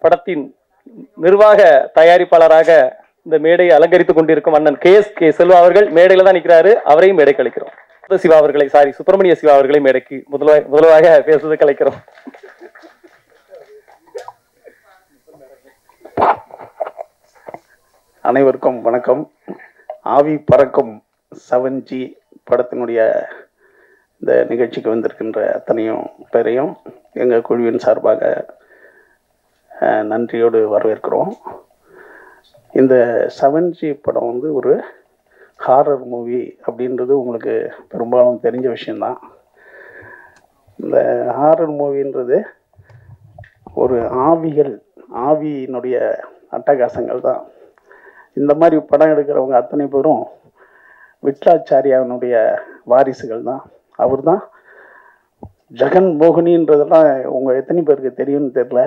H: படத்தின் நிர்வாக தயாரிப்பாளராக இந்த மேடையை அலங்கரித்துக் கொண்டிருக்கும் அண்ணன் கே செல்வா அவர்கள் மேடையில தான் நிற்கிறாரு. அவரையும் மேடை கழிக்கிறோம். சிவா அவர்களை சுப்பிரமணிய சிவா அவர்களை மேடைக்கு முதல்வாக பேசுவது கலைக்கிறோம்.
B: அனைவருக்கும் வணக்கம். ஆவி பறக்கும் 7G படத்தினுடைய இந்த நிகழ்ச்சிக்கு வந்திருக்கின்ற அத்தனையும் பேரையும் எங்கள் குழுவின் சார்பாக நன்றியோடு வரவேற்கிறோம். இந்த 7G படம் வந்து ஒரு ஹாரர் மூவி அப்படின்றது உங்களுக்கு பெரும்பாலும் தெரிஞ்ச விஷயந்தான். இந்த ஹாரர் மூவின்றது ஒரு ஆவியினுடைய அட்டகாசங்கள் தான். இந்த மாதிரி படம் எடுக்கிறவங்க அத்தனை பேரும் விட்லாச்சாரியாவினுடைய வாரிசுகள் தான். அவர் தான் ஜெகன் மோகினின்றதெல்லாம் உங்கள் எத்தனை பேருக்கு தெரியும்னு தெரியல.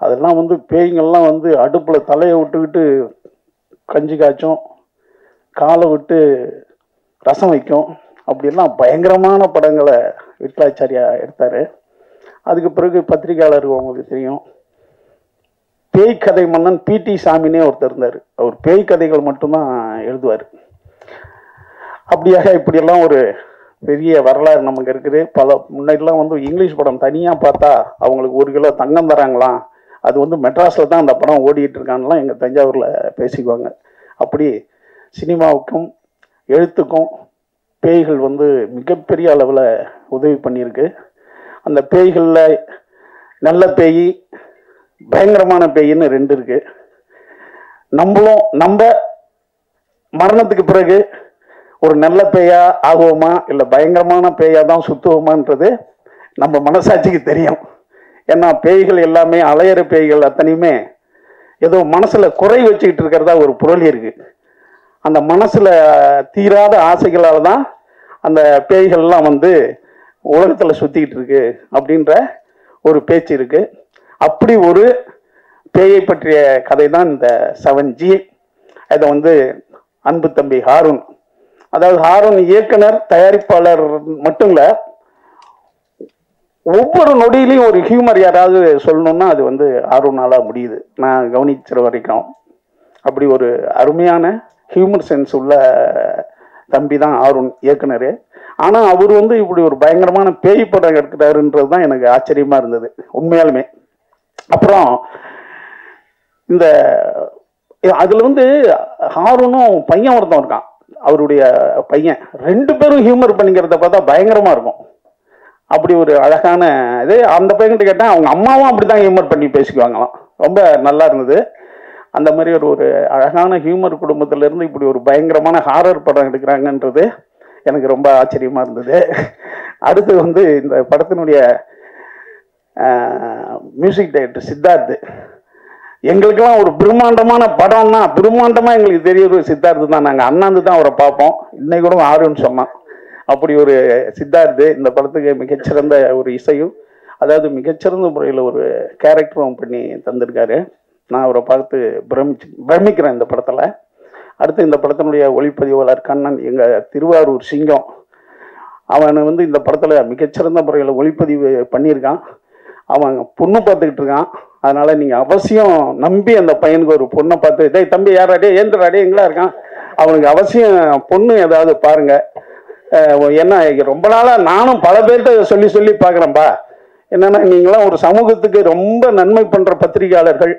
B: அதெல்லாம் வந்து பேய்கள்லாம் வந்து அடுப்பில் தலையை விட்டுக்கிட்டு கஞ்சி காய்ச்சும், காலை விட்டு ரசம் வைக்கும், அப்படிலாம் பயங்கரமான படங்களை விட்லாச்சாரியா எடுத்தார். அதுக்கு பிறகு பத்திரிகையாளர் உங்களுக்கு தெரியும், பேய் கதை மன்னன் P.T. சாமினே ஒருத்தர் இருந்தார். அவர் பேய் கதைகள் மட்டும்தான் எழுதுவார். அப்படியாக இப்படியெல்லாம் ஒரு பெரிய வரலாறு நமக்கு இருக்குது. முன்னாடிலாம் வந்து இங்கிலீஷ் படம் தனியாக பார்த்தா அவங்களுக்கு 1 கிலோ தங்கம் தராங்களாம், அது வந்து மெட்ராஸில் தான் அந்த படம் ஓடிட்டு இருக்கான்லாம் எங்கள் தஞ்சாவூரில் பேசிக்குவாங்க. அப்படி சினிமாவுக்கும் எழுத்துக்கும் பேய்கள் வந்து மிகப்பெரிய அளவில் உதவி பண்ணியிருக்கு. அந்த பேய்களில் நல்ல பேய், பயங்கரமான பேயின்னு 2 இருக்கு. நம்ம மரணத்துக்கு பிறகு ஒரு நல்ல பேயா ஆகுவோமா இல்லை பயங்கரமான பேயா தான் சுத்துவோமான்றது நம்ம மனசாட்சிக்கு தெரியும். ஏன்னா பேய்கள் எல்லாமே அலையிற பேய்கள் அத்தனையுமே ஏதோ மனசுல குறை வச்சுக்கிட்டு இருக்கிறதா ஒரு பொருள் இருக்கு. அந்த மனசுல தீராத ஆசைகளால் தான் அந்த பேய்கள்லாம் வந்து உலகத்துல சுத்திக்கிட்டு இருக்கு அப்படின்ற ஒரு பேச்சு இருக்கு. அப்படி ஒரு பேயை பற்றிய கதை தான் இந்த 7G. அதை வந்து அன்பு தம்பி ஹாரூன், அதாவது ஹாரூன் இயக்குனர் தயாரிப்பாளர் மட்டும் இல்லை, ஒவ்வொரு நொடியிலையும் ஒரு ஹியூமர் யாராவது சொல்லணும்னா அது வந்து ஹாரூனால முடியுது. நான் கவனிக்கிற வரைக்கும் அப்படி ஒரு அருமையான ஹியூமர் சென்ஸ் உள்ள தம்பி தான் ஹாரூன் இயக்குனர். ஆனால் அவர் வந்து இப்படி ஒரு பயங்கரமான பேய் படம் எடுக்கிறாருன்றது தான் எனக்கு ஆச்சரியமா இருந்தது உண்மையாலுமே. அப்புறம் இந்த அதுல வந்து ஹாரூனும் பையன் ஒருத்தன் இருக்கான், அவருடைய பையன், 2 பேரும் ஹியூமர் பண்ணிக்கிறத பார்த்தா பயங்கரமா இருக்கும். அப்படி ஒரு அழகான இது. அந்த பையன்கிட்ட கேட்டால் அவங்க அம்மாவும் அப்படிதான் ஹியூமர் பண்ணி பேசிக்குவாங்களாம். ரொம்ப நல்லா இருந்தது. அந்த மாதிரி ஒரு அழகான ஹியூமர் குடும்பத்திலேருந்து இப்படி ஒரு பயங்கரமான ஹாரர் படம் எடுக்கிறாங்கன்றது எனக்கு ரொம்ப ஆச்சரியமா இருந்தது. அடுத்து வந்து இந்த படத்தினுடைய மியூசிக் டைரக்டர் சித்தார்த், எங்களுக்கெல்லாம் ஒரு பிரம்மாண்டமான படம்னா பிரம்மாண்டமாக எங்களுக்கு தெரியுது சித்தார்த்து தான். நாங்கள் அண்ணாந்து தான் அவரை பார்ப்போம். இன்னைக்கு கூட ஆறுன்னு சொன்னான். அப்படி ஒரு சித்தார்த்து இந்த படத்துக்கு மிகச்சிறந்த ஒரு இசையும், அதாவது மிகச்சிறந்த முறையில் ஒரு கேரக்டரும் பண்ணி தந்திருக்காரு. நான் அவரை பார்த்து பிரமிக்கிறேன் இந்த படத்தில். அடுத்து இந்த படத்தினுடைய ஒளிப்பதிவாளர் கண்ணன், எங்கள் திருவாரூர் சிங்கம், அவனை வந்து இந்த படத்தில் மிகச்சிறந்த முறையில் ஒளிப்பதிவு பண்ணியிருக்கான். அவன் பொண்ணு பார்த்துக்கிட்டு இருக்கான். அதனால நீங்கள் அவசியம் நம்பி அந்த பையனுக்கு ஒரு பொண்ணை பார்த்து, டேய் தம்பி யாராடே ஏந்திராடே எங்களா இருக்கான், அவனுக்கு அவசியம் பொண்ணு ஏதாவது பாருங்க. ஏன்னா ரொம்ப நாளாக நானும் பல பேர்கிட்ட சொல்லி பார்க்குறேன்ப்பா. என்னன்னா நீங்களாம் ஒரு சமூகத்துக்கு ரொம்ப நன்மை பண்ணுற பத்திரிகையாளர்கள்,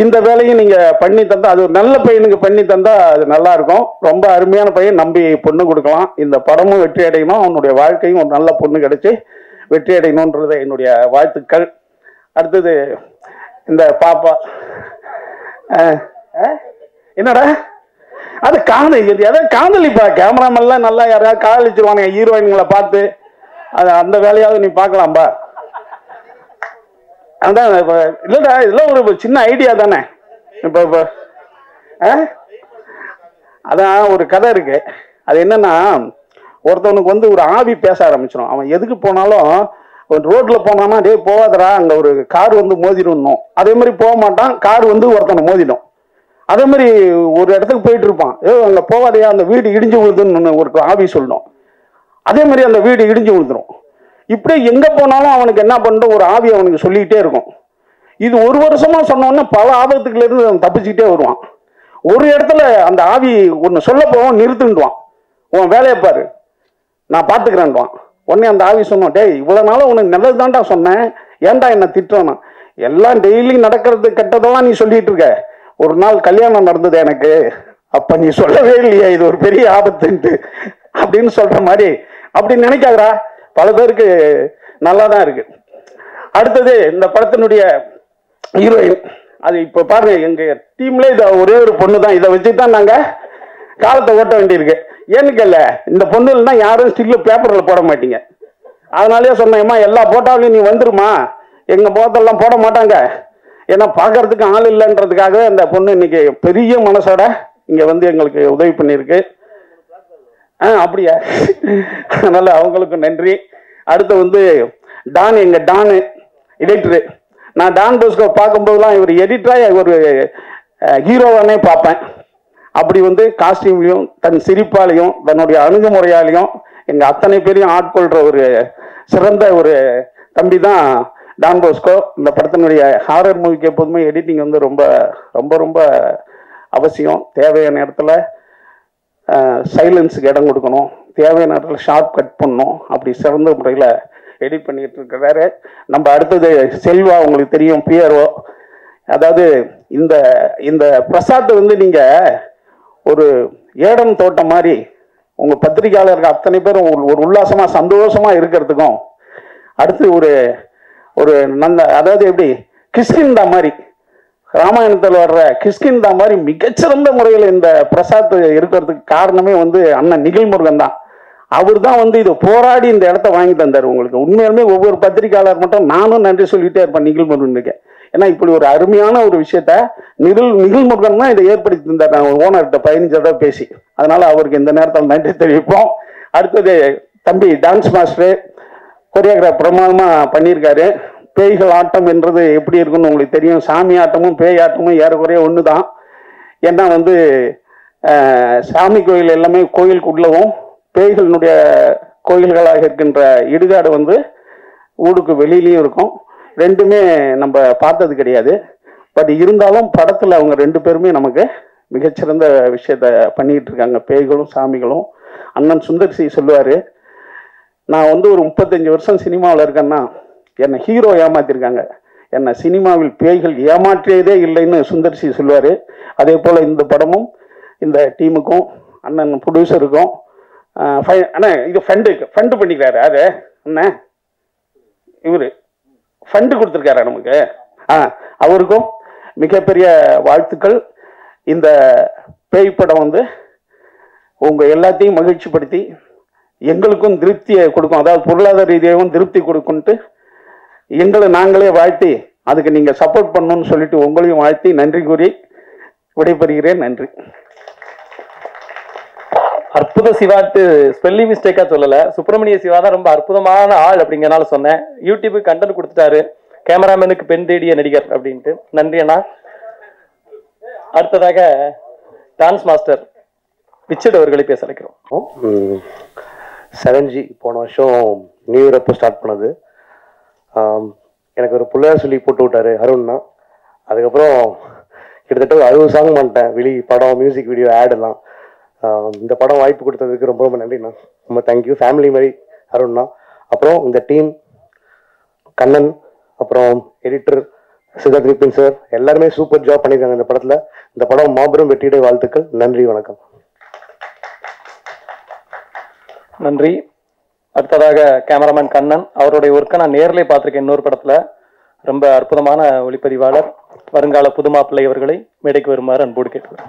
B: இந்த வேலையும் நீங்கள் பண்ணி தந்தா, அது ஒரு நல்ல பையனுக்கு பண்ணி தந்தா அது நல்லா இருக்கும். ரொம்ப அருமையான பையன், நம்பி பொண்ணு கொடுக்கலாம். இந்த படமும் வெற்றி அடையணும், அவனுடைய வாழ்க்கையும் ஒரு நல்ல பொண்ணு கிடைச்சி வெற்றி அடையணுன்றது என்னுடைய வாழ்த்துக்கள். அடுத்தது இந்த பாப்பா, என்னடா அது காதலிப்பா. கேமராமெல்லாம் நல்லா யாராவது காதலிச்சிருவானுங்க ஹீரோயின்களை பார்த்து, அது அந்த வேலையாவது நீ பார்க்கலாம்பா. அதான் இல்லடா, இதெல்லாம் ஒரு சின்ன ஐடியா தானே. இப்போ அதான் ஒரு கதை இருக்கு. அது என்னன்னா, ஒருத்தவனுக்கு வந்து ஒரு ஆவி பேச ஆரம்பிச்சிடும். அவன் எதுக்கு போனாலும் ரோட்ல போனானா, டே போவாதரா, அங்க ஒரு கார் வந்து மோதிடும். அதே மாதிரி போக மாட்டான், கார் வந்து ஒருத்தனை மோதிடும். அதே மாதிரி ஒரு இடத்துக்கு போயிட்டு இருப்பான், அங்கே போகாதையா அந்த வீடு இடிஞ்சு விழுதுன்னு ஒரு ஆவி சொல்லணும். அதே மாதிரி அந்த வீடு இடிஞ்சு விழுந்துடும். இப்படியே எங்கே போனாலும் அவனுக்கு என்ன பண்ணுற ஒரு ஆவி அவனுக்கு சொல்லிக்கிட்டே இருக்கும். இது ஒரு வருஷமா சொன்னோன்னே பல ஆபத்துக்குள்ள இருந்து அவன் தப்பிச்சுக்கிட்டே வருவான். ஒரு இடத்துல அந்த ஆவி ஒன்று சொல்ல போவோம், நிறுத்துண்டுவான், உன் வேலையை பாரு நான் பார்த்துக்கிறேன்டுவான். உடனே அந்த ஆவி சொன்னோம், டேய் இவ்வளோ நாளும் உனக்கு நல்லது தான்டா சொன்னேன், ஏன்டா என்னை திட்டுறானா, எல்லாம் டெய்லி நடக்கிறது கெட்டதெல்லாம் நீ சொல்லிட்டு இருக்க, ஒரு நாள் கல்யாணம் நடந்தது எனக்கு, அப்போ நீ சொல்லவே இல்லையா இது ஒரு பெரிய ஆபத்துன்ட்டு அப்படின்னு சொல்கிற மாதிரி. அப்படி நினைக்காதரா, பல பேருக்கு நல்லா தான் இருக்கு. அடுத்தது இந்த படத்தினுடைய ஹீரோயின், அது இப்போ பாருங்க எங்கள் டீம்ல இது ஒரே ஒரு பொண்ணு தான், இதை வச்சு தான் நாங்கள் காலத்தை ஓட்ட வேண்டியிருக்கு. ஏன்னு கேள்ல, இந்த பொண்ணு இல்லைன்னா யாரும் ஸ்டில்லு பேப்பரில் போட மாட்டீங்க. அதனாலேயே சொன்னேம்மா எல்லா போட்டாலையும் நீ வந்துருமா, எங்கள் போட்டெல்லாம் போட மாட்டாங்க, ஏன்னா பார்க்கறதுக்கு ஆள் இல்லைன்றதுக்காகவே அந்த பொண்ணு இன்னைக்கு பெரிய மனசோட இங்கே வந்து எங்களுக்கு உதவி பண்ணியிருக்கு. அப்படியா, அதனால அவங்களுக்கு நன்றி. அடுத்து வந்து டான், எங்கள் டானு எடிட்டரு. நான் டான் போஸ்கோ பார்க்கும்போதெல்லாம் இவர் எடிட்டராக ஒரு ஹீரோவானே பார்ப்பேன். அப்படி வந்து காஸ்டியூம்லையும் தன் சிரிப்பாலையும் தன்னுடைய அணுகுமுறையாலையும் எங்கள் அத்தனை பேரையும் ஆட்கொள்கிற ஒரு சிறந்த ஒரு தம்பி தான் டான் போஸ்கோ. இந்த படத்தினுடைய ஹாரர் மூவிக்கு எப்போதுமே எடிட்டிங் வந்து ரொம்ப ரொம்ப ரொம்ப அவசியம். தேவையான இடத்துல சைலன்ஸுக்கு இடம் கொடுக்கணும், தேவையான இடத்துல ஷார்ப் கட் பண்ணணும். அப்படி சிறந்த முறையில் எடிட் பண்ணிட்டு இருக்கிறாரு. நம்ம அடுத்தது செல்வா, உங்களுக்கு தெரியும், பிஆர்ஓ. அதாவது இந்த இந்த பிரசாத்தை வந்து நீங்கள் ஒரு ஏடன் தோட்டம் மாதிரி உங்கள் பத்திரிகையாளர்கள் அத்தனை பேரும் ஒரு உல்லாசமாக சந்தோஷமாக இருக்கிறதுக்கும், அடுத்து ஒரு ஒரு அதாவது எப்படி கிஷ்கிந்தா மாதிரி, ராமாயணத்தில் வர்ற கிஷ்கிந்தா மாதிரி மிகச்சிறந்த முறையில் இந்த பிரசாத் இருக்கிறதுக்கு காரணமே வந்து அண்ணன் நிகில் முருகன் தான். அவர் தான் வந்து இதை போராடி இந்த இடத்த வாங்கி தந்தார் உங்களுக்கு. உண்மையாலுமே ஒவ்வொரு பத்திரிகையாளர் மட்டும் நானும் நன்றி சொல்லிட்டே இருப்பேன் நிகில் முருகனுக்கு. ஏன்னா இப்படி ஒரு அருமையான ஒரு விஷயத்த நிகில் முருகன் தான் இதை ஏற்படுத்தி தந்தார். நான் ஓனர்கிட்ட 15 தடவை பேசி, அதனால அவருக்கு இந்த நேரத்தில் நன்றி தெரிவிப்போம். அடுத்தது தம்பி டான்ஸ் மாஸ்டரு, கொரியோகிராஃப் பிரமாதமாக பண்ணியிருக்காரு. பேய்கள் ஆட்டம் என்றது எப்படி இருக்குன்னு உங்களுக்கு தெரியும். சாமி ஆட்டமும் பேய் ஆட்டமும் ஏறக்குறைய ஒன்று தான். ஏன்னா வந்து சாமி கோயில் எல்லாமே கோயிலுக்குள்ளவும், பேய்களினுடைய கோயில்களாக இருக்கின்ற இடுகாடு வந்து ஊருக்கு வெளியிலையும் இருக்கும். ரெண்டுமே நம்ம பார்த்தது கிடையாது. பட் இருந்தாலும் படத்தில் அவங்க 2 பேருமே நமக்கு மிகச்சிறந்த விஷயத்த பண்ணிக்கிட்டு இருக்காங்க, பேய்களும் சாமிகளும். அண்ணன் சுந்தர் சி சொல்லுவார், நான் வந்து ஒரு 35 வருஷம் சினிமாவில் இருக்கேன்னா என்னை ஹீரோ ஏமாத்திருக்காங்க, என்னை சினிமாவில் பேய்கள் ஏமாற்றியதே இல்லைன்னு சுந்தர் சி சொல்லுவார். அதே போல் இந்த படமும் இந்த டீமுக்கும் அண்ணன் ப்ரொடியூசருக்கும் அண்ணா இது ஃபண்டு பண்ணிக்கிறாரு. அது அண்ணன் இவர் ஃபண்டு கொடுத்துருக்காரா நமக்கு, அவருக்கும் மிகப்பெரிய வாழ்த்துக்கள். இந்த பேய் படம் வந்து உங்கள் எல்லாத்தையும் மகிழ்ச்சிப்படுத்தி எங்களுக்கும் திருப்தியை கொடுக்கும், அதாவது பொருளாதார ரீதியாகவும் திருப்தி கொடுக்குன்ட்டு எங்களை நாங்களே வாழ்த்தி அதுக்கு நீங்கள் சப்போர்ட் பண்ணணும்னு சொல்லிட்டு உங்களையும் வாழ்த்தி நன்றி கூறி விடைபெறுகிறேன். நன்றி.
H: அற்புத சிவாட்டு ஸ்பெல்லிங் மிஸ்டேக்கா சொல்லல, சுப்பிரமணிய சிவா தான் ரொம்ப அற்புதமான ஆள் அப்படிங்கறனால சொன்னேன். யூடியூபுக்கு கண்டென்ட் கொடுத்துட்டாரு, கேமராமேனுக்கு பெண் தேடிய நடிகர் அப்படின்ட்டு. நன்றி அண்ணா. அடுத்ததாக டான்ஸ் மாஸ்டர் ரிச்சர்ட் அவர்களை பேச அழைக்கிறோம்.
J: 7G போன வருஷம் நியூ இயர் அப்போ ஸ்டார்ட் பண்ணது. எனக்கு ஒரு பிள்ளையார் சொல்லி போட்டு விட்டாரு அருண்னா. அதுக்கப்புறம் கிட்டத்தட்ட ஒரு 60 சாங் பண்ணிட்டேன், வெளி படம், மியூசிக் வீடியோ, ஆடெல்லாம். இந்த படம் வாய்ப்பு கொடுத்ததுக்கு ரொம்ப ரொம்ப நன்றிண்ணா, ரொம்ப தேங்க்யூ. ஃபேமிலி மாதிரி அருண்னா. அப்புறம் இந்த டீம், கண்ணன், அப்புறம் எடிட்டர் சித்தார்த் விபின் சார், எல்லாருமே சூப்பர் ஜாப் பண்ணியிருக்காங்க இந்த படத்தில். இந்த படம் மாபெரும் வெற்றியுடைய வாழ்த்துக்கள். நன்றி, வணக்கம்.
H: நன்றி. அடுத்ததாக கேமராமேன் கண்ணன், அவருடைய ஒர்க்கை நான் நேரிலே பார்த்துருக்கேன் இன்னொரு படத்துல. ரொம்ப அற்புதமான ஒளிப்பதிவாளர், வருங்கால புதுமாப்பிள்ளை அவர்களை மேடைக்கு வருமாறு அன்போடு கேட்கிறேன்.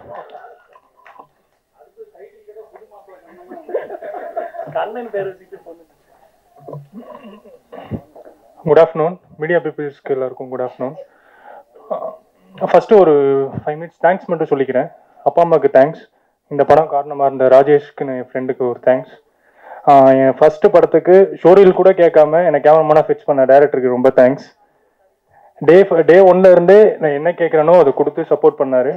K: குட் ஆஃப்டர்நூன் மீடியா பீப்புள்ஸ்க்கு எல்லாருக்கும் குட் ஆஃப்டர்நூன். ஃபஸ்ட்டு ஒரு 5 மினிட்ஸ் தேங்க்ஸ் மட்டும் சொல்லிக்கிறேன். அப்பா அம்மாவுக்கு தேங்க்ஸ், இந்த படம் காரணமாக இருந்த ராஜேஷ்க்கு, என் ஃப்ரெண்டுக்கு ஒரு தேங்க்ஸ். என் ஃபஸ்ட்டு படத்துக்கு ஷோரீல் கூட கேட்காம என்னை கேமராமேனாக ஃபிக்ஸ் பண்ண டைரக்டருக்கு ரொம்ப தேங்க்ஸ். டே 1ல இருந்தே நான் என்ன கேட்குறேனோ அதை கொடுத்து சப்போர்ட் பண்ணார்.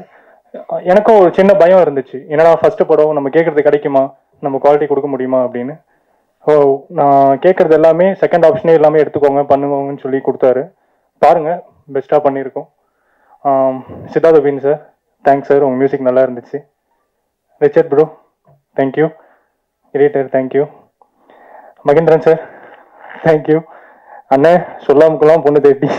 K: எனக்கும் ஒரு சின்ன பயம் இருந்துச்சு, என்னடா ஃபர்ஸ்ட் படம் நம்ம கேட்கறது கிடைக்குமா, நம்ம குவாலிட்டி கொடுக்க முடியுமா அப்படின்னு. ஸோ நான் கேட்கறது எல்லாமே செகண்ட் ஆப்ஷனே எல்லாமே எடுத்துக்கோங்க பண்ணுங்கன்னு சொல்லி கொடுத்தாரு. பாருங்க பெஸ்ட்டாக பண்ணியிருக்கோம். சித்தார்த் அபின் சார் தேங்க்ஸ் சார், உங்கள் மியூசிக் நல்லா இருந்துச்சு. Richard bro thank you. Editor thank you. Mahendran sir thank you. அண்ணே சொல்லாமுக்கெல்லாம் பொண்ணு தேட்டி.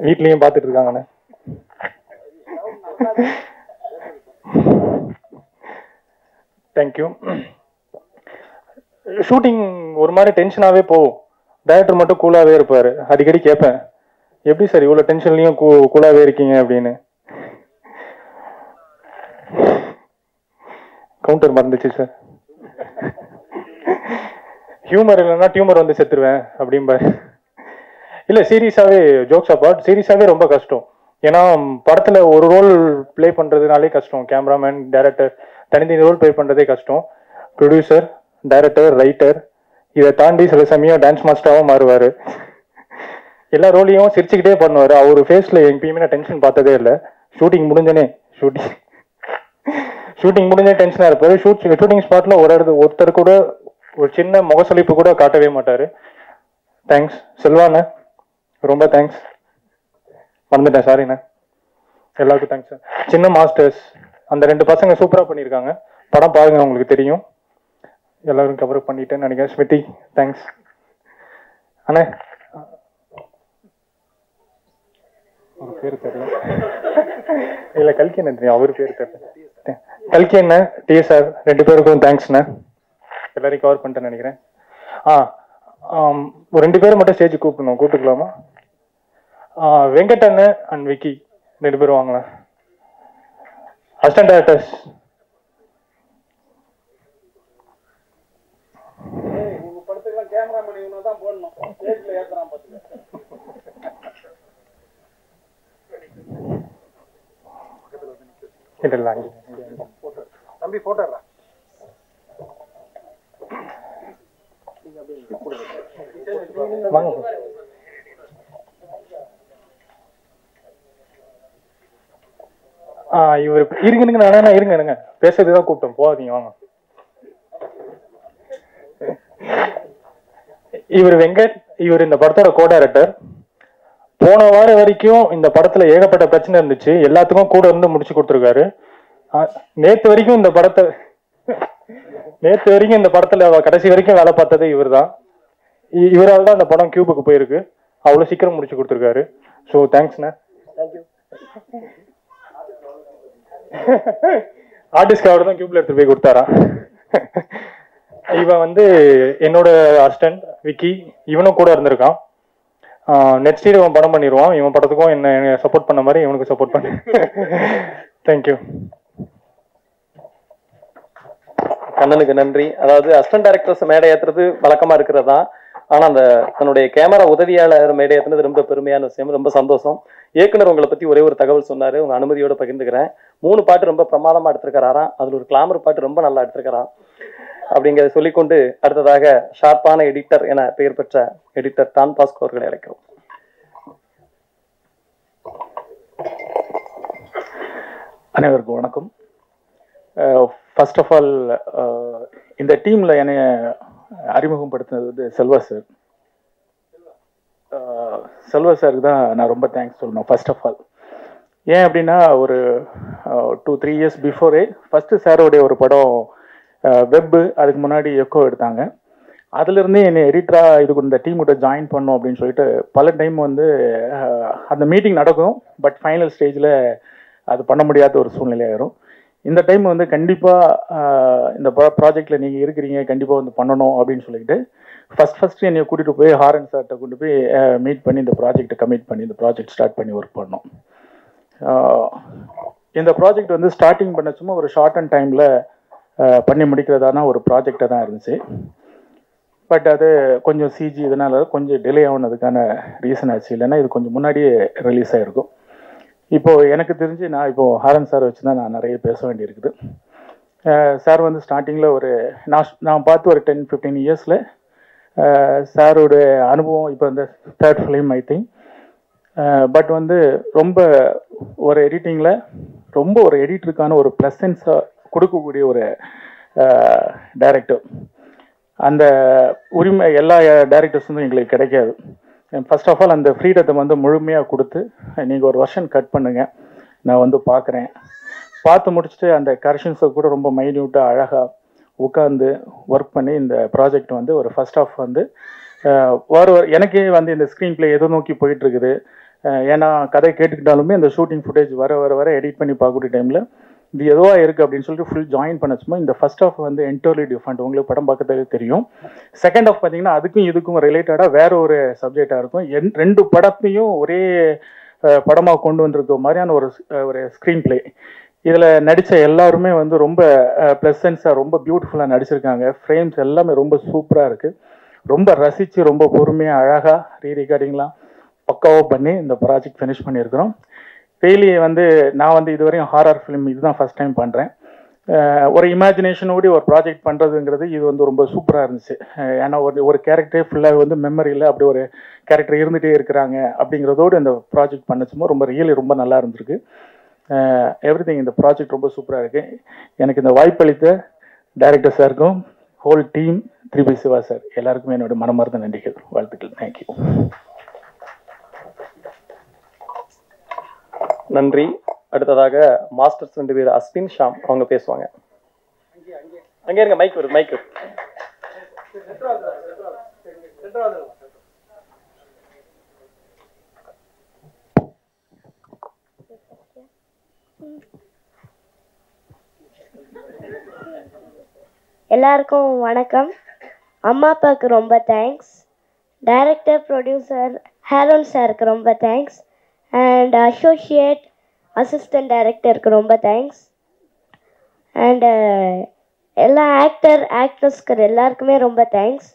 K: வீட்லயும் பார்த்துட்டு இருக்காங்கண்ணே. தேங்க்யூ. ஷூட்டிங் ஒரு மாதிரி டென்ஷனாகவே போகும், டைரக்டர் மட்டும் கூலாகவே இருப்பார். அடிக்கடி கேட்பேன், எப்படி சார் இவ்வளோ டென்ஷன்லையும் கூலாகவே இருக்கீங்க அப்படின்னு. கவுண்டர் மறந்துச்சு சார். ஹியூமர் இல்லைன்னா டியூமர் வந்து செத்துருவேன் அப்படிம்பாரு. இல்லை சீரியஸாகவே ஜோக்ஸ் அப்பார்ட் சீரியஸாகவே ரொம்ப கஷ்டம். ஏன்னா படத்தில் ஒரு ரோல் ப்ளே பண்ணுறதுனாலே கஷ்டம். கேமராமேன் டைரக்டர் தனித்தனி ரோல் ப்ளே பண்ணுறதே கஷ்டம். ப்ரொடியூசர் டைரக்டர் ரைட்டர் இதை தாண்டி சில சமயம் டான்ஸ் மாஸ்டராகவும் மாறுவார். எல்லா ரோலையும் சிரிச்சுக்கிட்டே பண்ணுவார். அவர் ஃபேஸில் எப்பயுமே நான் டென்ஷன் பார்த்ததே இல்லை. ஷூட்டிங் முடிஞ்சனே டென்ஷனாக இருப்பார். ஷூட்டிங் ஸ்பாட்டில் ஒருத்தர் கூட ஒரு சின்ன முகசலிப்பு கூட காட்டவே மாட்டார். தேங்க்ஸ் செல்வாண்ணே, ரொம்ப தேங்க்ஸ். மறந்துட்டேன் சாரிண்ணே. எல்லாருக்கும் தேங்க்ஸ் சார். சின்ன மாஸ்டர்ஸ் அந்த 2 பசங்க சூப்பராக பண்ணியிருக்காங்க. படம் பாருங்க உங்களுக்கு தெரியும். எல்லாரும் கவர் பண்ணிட்டேன்னு நினைக்கிறேன். ஸ்மிருதி தேங்க்ஸ் அண்ணே. அவர் பேர் தெரியல. இல்லை கல்கி என்ன தெரியும், அவர் பேர் தெரியல. கல்கி என்ன டிஎஸ்ஆர் 2 பேருக்கும் தேங்க்ஸ்ண்ணே. எல்லாரையும் கவர் பண்ணிட்டேன்னு நினைக்கிறேன். ஒரு 2 பேரை மட்டும் ஸ்டேஜ் கூப்பிட்டுக்கலாமா? வெங்கட் அண்ணன் அண்ட் விக்கி 2 பேரும் வாங்கலாம். அசிஸ்டன்ட் டைரக்டர்ஸ் தம்பி போட்டோ வாங்க. இவர் இருங்க பேசுறதுதான் கூப்பிட்டோம், போகாதீங்க வாங்க. இவர் வெங்கட், இவர் இந்த படத்தோட கோ டைரக்டர். போன வாரம் வரைக்கும் இந்த படத்துல ஏகப்பட்ட பிரச்சனை இருந்துச்சு, எல்லாத்துக்கும் கூட இருந்து முடிச்சு கொடுத்துருக்காரு. நேத்து வரைக்கும் இந்த படத்துல கடைசி வரைக்கும் வேலை பார்த்தது இவர் தான். இவரால் தான் இந்த படம் கியூபுக்கு போயிருக்கு. அவ்வளவு சீக்கிரம் முடிச்சு கொடுத்துருக்காரு. ஸோ தேங்க்ஸ்ண்ணே. ஆர்டிஸ்ட் அவர் தான் கியூப்ல எடுத்து போய் கொடுத்தாரா. இவன் வந்து என்னோட அசிஸ்டன்ட் விக்கி, இவனும் கூட இருந்திருக்கான். நெக்ஸ்ட் இயர் இவன் படம் பண்ணிடுவான். இவன் படத்துக்கும் என்ன சப்போர்ட் பண்ண மாதிரி இவனுக்கு சப்போர்ட் பண்ணு. தேங்க்யூ.
H: கண்ணனுக்கு நன்றி. அதாவது அசிஸ்டன்ட் டைரக்டர்ஸ் மேடை ஏற்றுறது வழக்கமா இருக்கிறதா, ஆனா அந்த தன்னுடைய கேமரா உதவியாளர் மேடை ஏற்றுனது ரொம்ப பெருமையான விஷயம், ரொம்ப சந்தோஷம். இயக்குனர் உங்களை பத்தி ஒரே ஒரு தகவல் சொன்னாரு, உங்க அனுமதியோட பகிர்ந்துக்கிறேன். 3 பாட்டு ரொம்ப பிரமாதமா எடுத்திருக்கிறாராம். அதுல ஒரு கிளாமர் பாட்டு ரொம்ப நல்லா எடுத்திருக்கிறான் அப்படிங்கிறத சொல்லிக்கொண்டு அடுத்ததாக ஷார்ப்பான எடிட்டர் என பெயர் பெற்ற எடிட்டர் டான் பாஸ்கோ அவர்களை அழைக்கிறோம்.
L: அனைவருக்கும் வணக்கம். ஃபர்ஸ்ட் ஆஃப் ஆல் இந்த டீமில் என்னை அறிமுகப்படுத்தினது வந்து செல்வா சார். செல்வா சாருக்கு தான் நான் ரொம்ப தேங்க்ஸ் சொல்லணும் ஃபர்ஸ்ட் ஆஃப் ஆல். ஏன் அப்படின்னா ஒரு 2-3 இயர்ஸ் பிஃபோரே ஃபஸ்ட்டு சாரோடைய ஒரு படம் வெப்பு, அதுக்கு முன்னாடி எக்கோ எடுத்தாங்க. அதுலேருந்தே என்னை எடிட்டராக இதுக்கு இந்த டீம்கிட்ட ஜாயின் பண்ணோம் அப்படின்னு சொல்லிட்டு பல டைம் வந்து அந்த மீட்டிங் நடக்கும். பட் ஃபைனல் ஸ்டேஜில் அது பண்ண முடியாத ஒரு சூழ்நிலையாயிரும். இந்த டைம் வந்து கண்டிப்பாக இந்த ப்ராஜெக்டில் நீங்கள் இருக்கிறீங்க, கண்டிப்பாக வந்து பண்ணணும் அப்படின்னு சொல்லிட்டு ஃபஸ்ட்டு என்னை கூட்டிகிட்டு போய் ஹாரன் சார்கிட்ட கொண்டு போய் மீட் பண்ணி இந்த ப்ராஜெக்டை கமிட் பண்ணி இந்த ப்ராஜெக்ட் ஸ்டார்ட் பண்ணி ஒர்க் பண்ணோம். இந்த ப்ராஜெக்ட் வந்து ஸ்டார்டிங் பண்ண சும்மா ஒரு ஷார்ட் அண்ட் டைமில் பண்ணி முடிக்கிறதான ஒரு ப்ராஜெக்டாக தான் இருந்துச்சு. பட் அது கொஞ்சம் சிஜி இதனால் கொஞ்சம் டிலே ஆனதுக்கான ரீசன் ஆச்சு. இல்லைன்னா இது கொஞ்சம் முன்னாடியே ரிலீஸ் ஆகிருக்கும். இப்போது எனக்கு தெரிஞ்சு நான் இப்போது ஹாரன் சார் வச்சு தான் நான் நிறைய பேச வேண்டியிருக்குது. சார் வந்து ஸ்டார்டிங்கில் ஒரு நான் பார்த்து ஒரு 10-15 இயர்ஸில் சாரோட அனுபவம் இப்போ இந்த third film I think. But வந்து ரொம்ப ஒரு எடிட்டிங்கில் ரொம்ப ஒரு எடிட்டருக்கான ஒரு ப்ளசன்ஸாக கொடுக்கக்கூடிய ஒரு டைரக்டர். அந்த உரிமை எல்லா டைரக்டர்ஸும் எங்களுக்கு கிடைக்காது. ஃபர்ஸ்ட் ஆஃப் ஆல் அந்த ஃப்ரீடத்தை வந்து முழுமையாக கொடுத்து நீங்கள் ஒரு வெர்ஷன் கட் பண்ணுங்கள், நான் வந்து பார்க்குறேன், பார்த்து முடிச்சுட்டு அந்த கரெக்ஷன்ஸை கூட ரொம்ப மைன்யூட்டாக அழகாக உட்காந்து ஒர்க் பண்ணி இந்த ப்ராஜெக்ட் வந்து ஒரு ஃபர்ஸ்ட் ஆஃப் வந்து எனக்கே வந்து இந்த ஸ்க்ரீன் பிளே எதை நோக்கி போயிட்டுருக்குது. ஏன்னா கதை கேட்டுக்கிட்டாலுமே அந்த ஷூட்டிங் ஃபுட்டேஜ் வர எடிட் பண்ணி பார்க்கக்கூடிய டைமில் இது எதுவா இருக்குது அப்படின்னு சொல்லிட்டு ஃபுல் ஜாயின் பண்ணச்சுமோ இந்த ஃபர்ஸ்ட் ஆஃப் வந்து என்டர்லி டிஃப்ரெண்ட். உங்களுக்கு படம் பார்க்கறதுக்கு தெரியும். செகண்ட் ஆஃப் பார்த்தீங்கன்னா அதுக்கும் இதுக்கும் ரிலேட்டடாக வேற ஒரு சப்ஜெக்டாக இருக்கும். ரெண்டு படத்தையும் ஒரே படமாக கொண்டு வந்திருக்க மாதிரியான ஒரு ஸ்க்ரீன் பிளே. இதில் நடித்த எல்லாருமே வந்து ரொம்ப ப்ளசன்ஸாக ரொம்ப பியூட்டிஃபுல்லாக நடிச்சிருக்காங்க. ஃப்ரேம்ஸ் எல்லாமே ரொம்ப சூப்பராக இருக்குது. ரொம்ப ரசித்து ரொம்ப பொறுமையாக அழகாக ரீரெக்கார்டிங்லாம் பக்காவாக பண்ணி இந்த ப்ராஜெக்ட் ஃபினிஷ் பண்ணியிருக்கிறோம். ரியலி வந்து நான் வந்து இதுவரையும் ஹாரர் ஃபிலிம் இதுதான் ஃபர்ஸ்ட் டைம் பண்ணுறேன். ஒரு இமேஜினேஷனோடு ஒரு ப்ராஜெக்ட் பண்ணுறதுங்கிறது இது வந்து ரொம்ப சூப்பராக இருந்துச்சு. ஏன்னா ஒரு கேரக்டரே ஃபுல்லாக வந்து மெமரியில் அப்படி ஒரு கேரக்டர் இருந்துகிட்டே இருக்கிறாங்க அப்படிங்கிறதோடு இந்த ப்ராஜெக்ட் பண்ணச்சுமோ ரொம்ப நல்லா இருந்திருக்கு. எவ்ரி திங் இந்த ப்ராஜெக்ட் ரொம்ப சூப்பராக இருக்குது. எனக்கு இந்த வாய்ப்பளித்த டைரக்டர் சாருக்கும் whole team 3B Siva sir எல்லாருக்குமே என்னோட மனமார்ந்த நன்றிகள், வாழ்த்துக்கள். தேங்க்யூ.
H: நன்றி. அடுத்ததாக மாஸ்டர்ஸ் 2 பேர் அஸ்வின் ஷாம் அவங்க பேசுவாங்க. அங்கே இருங்க, மைக் வருது, மைக்.
M: எல்லாருக்கும் வணக்கம். அம்மா அப்பாவுக்கு ரொம்ப தேங்க்ஸ். டைரக்டர் ப்ரொடியூசர் ஹேரோன் சாருக்கு ரொம்ப தேங்க்ஸ். அண்ட் அசோசியேட் அசிஸ்டன்ட் டைரக்டருக்கு ரொம்ப தேங்க்ஸ். அண்ட் எல்லா ஆக்ட்ரஸ்க்கு எல்லாருக்குமே ரொம்ப தேங்க்ஸ்.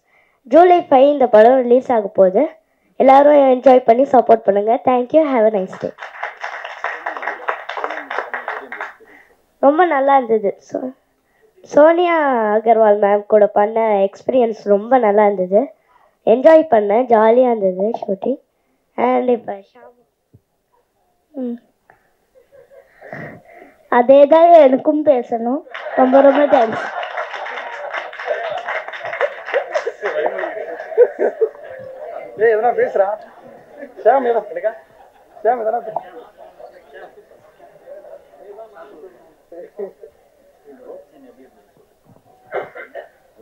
M: ஜூலை 5 இந்த படம் ரிலீஸ் ஆக போகுது. எல்லாரும் என்ஜாய் பண்ணி சப்போர்ட் பண்ணுங்கள். Thank you. Have a nice day. ரொம்ப நல்லா இருந்தது. சோனியா அகர்வால் மேம் கூட பண்ண எக்ஸ்பீரியன்ஸ் ரொம்ப நல்லா இருந்தது. என்ஜாய் பண்ணேன், ஜாலியாக இருந்தது ஷூட்டிங். அண்ட் இப்போ அதே தான் எனக்கும் பேசணும். ரொம்ப ரொம்ப தேங்க்ஸ்.
H: எதனா பேசுறா ஷாம், எதனா ஷாம் எதனா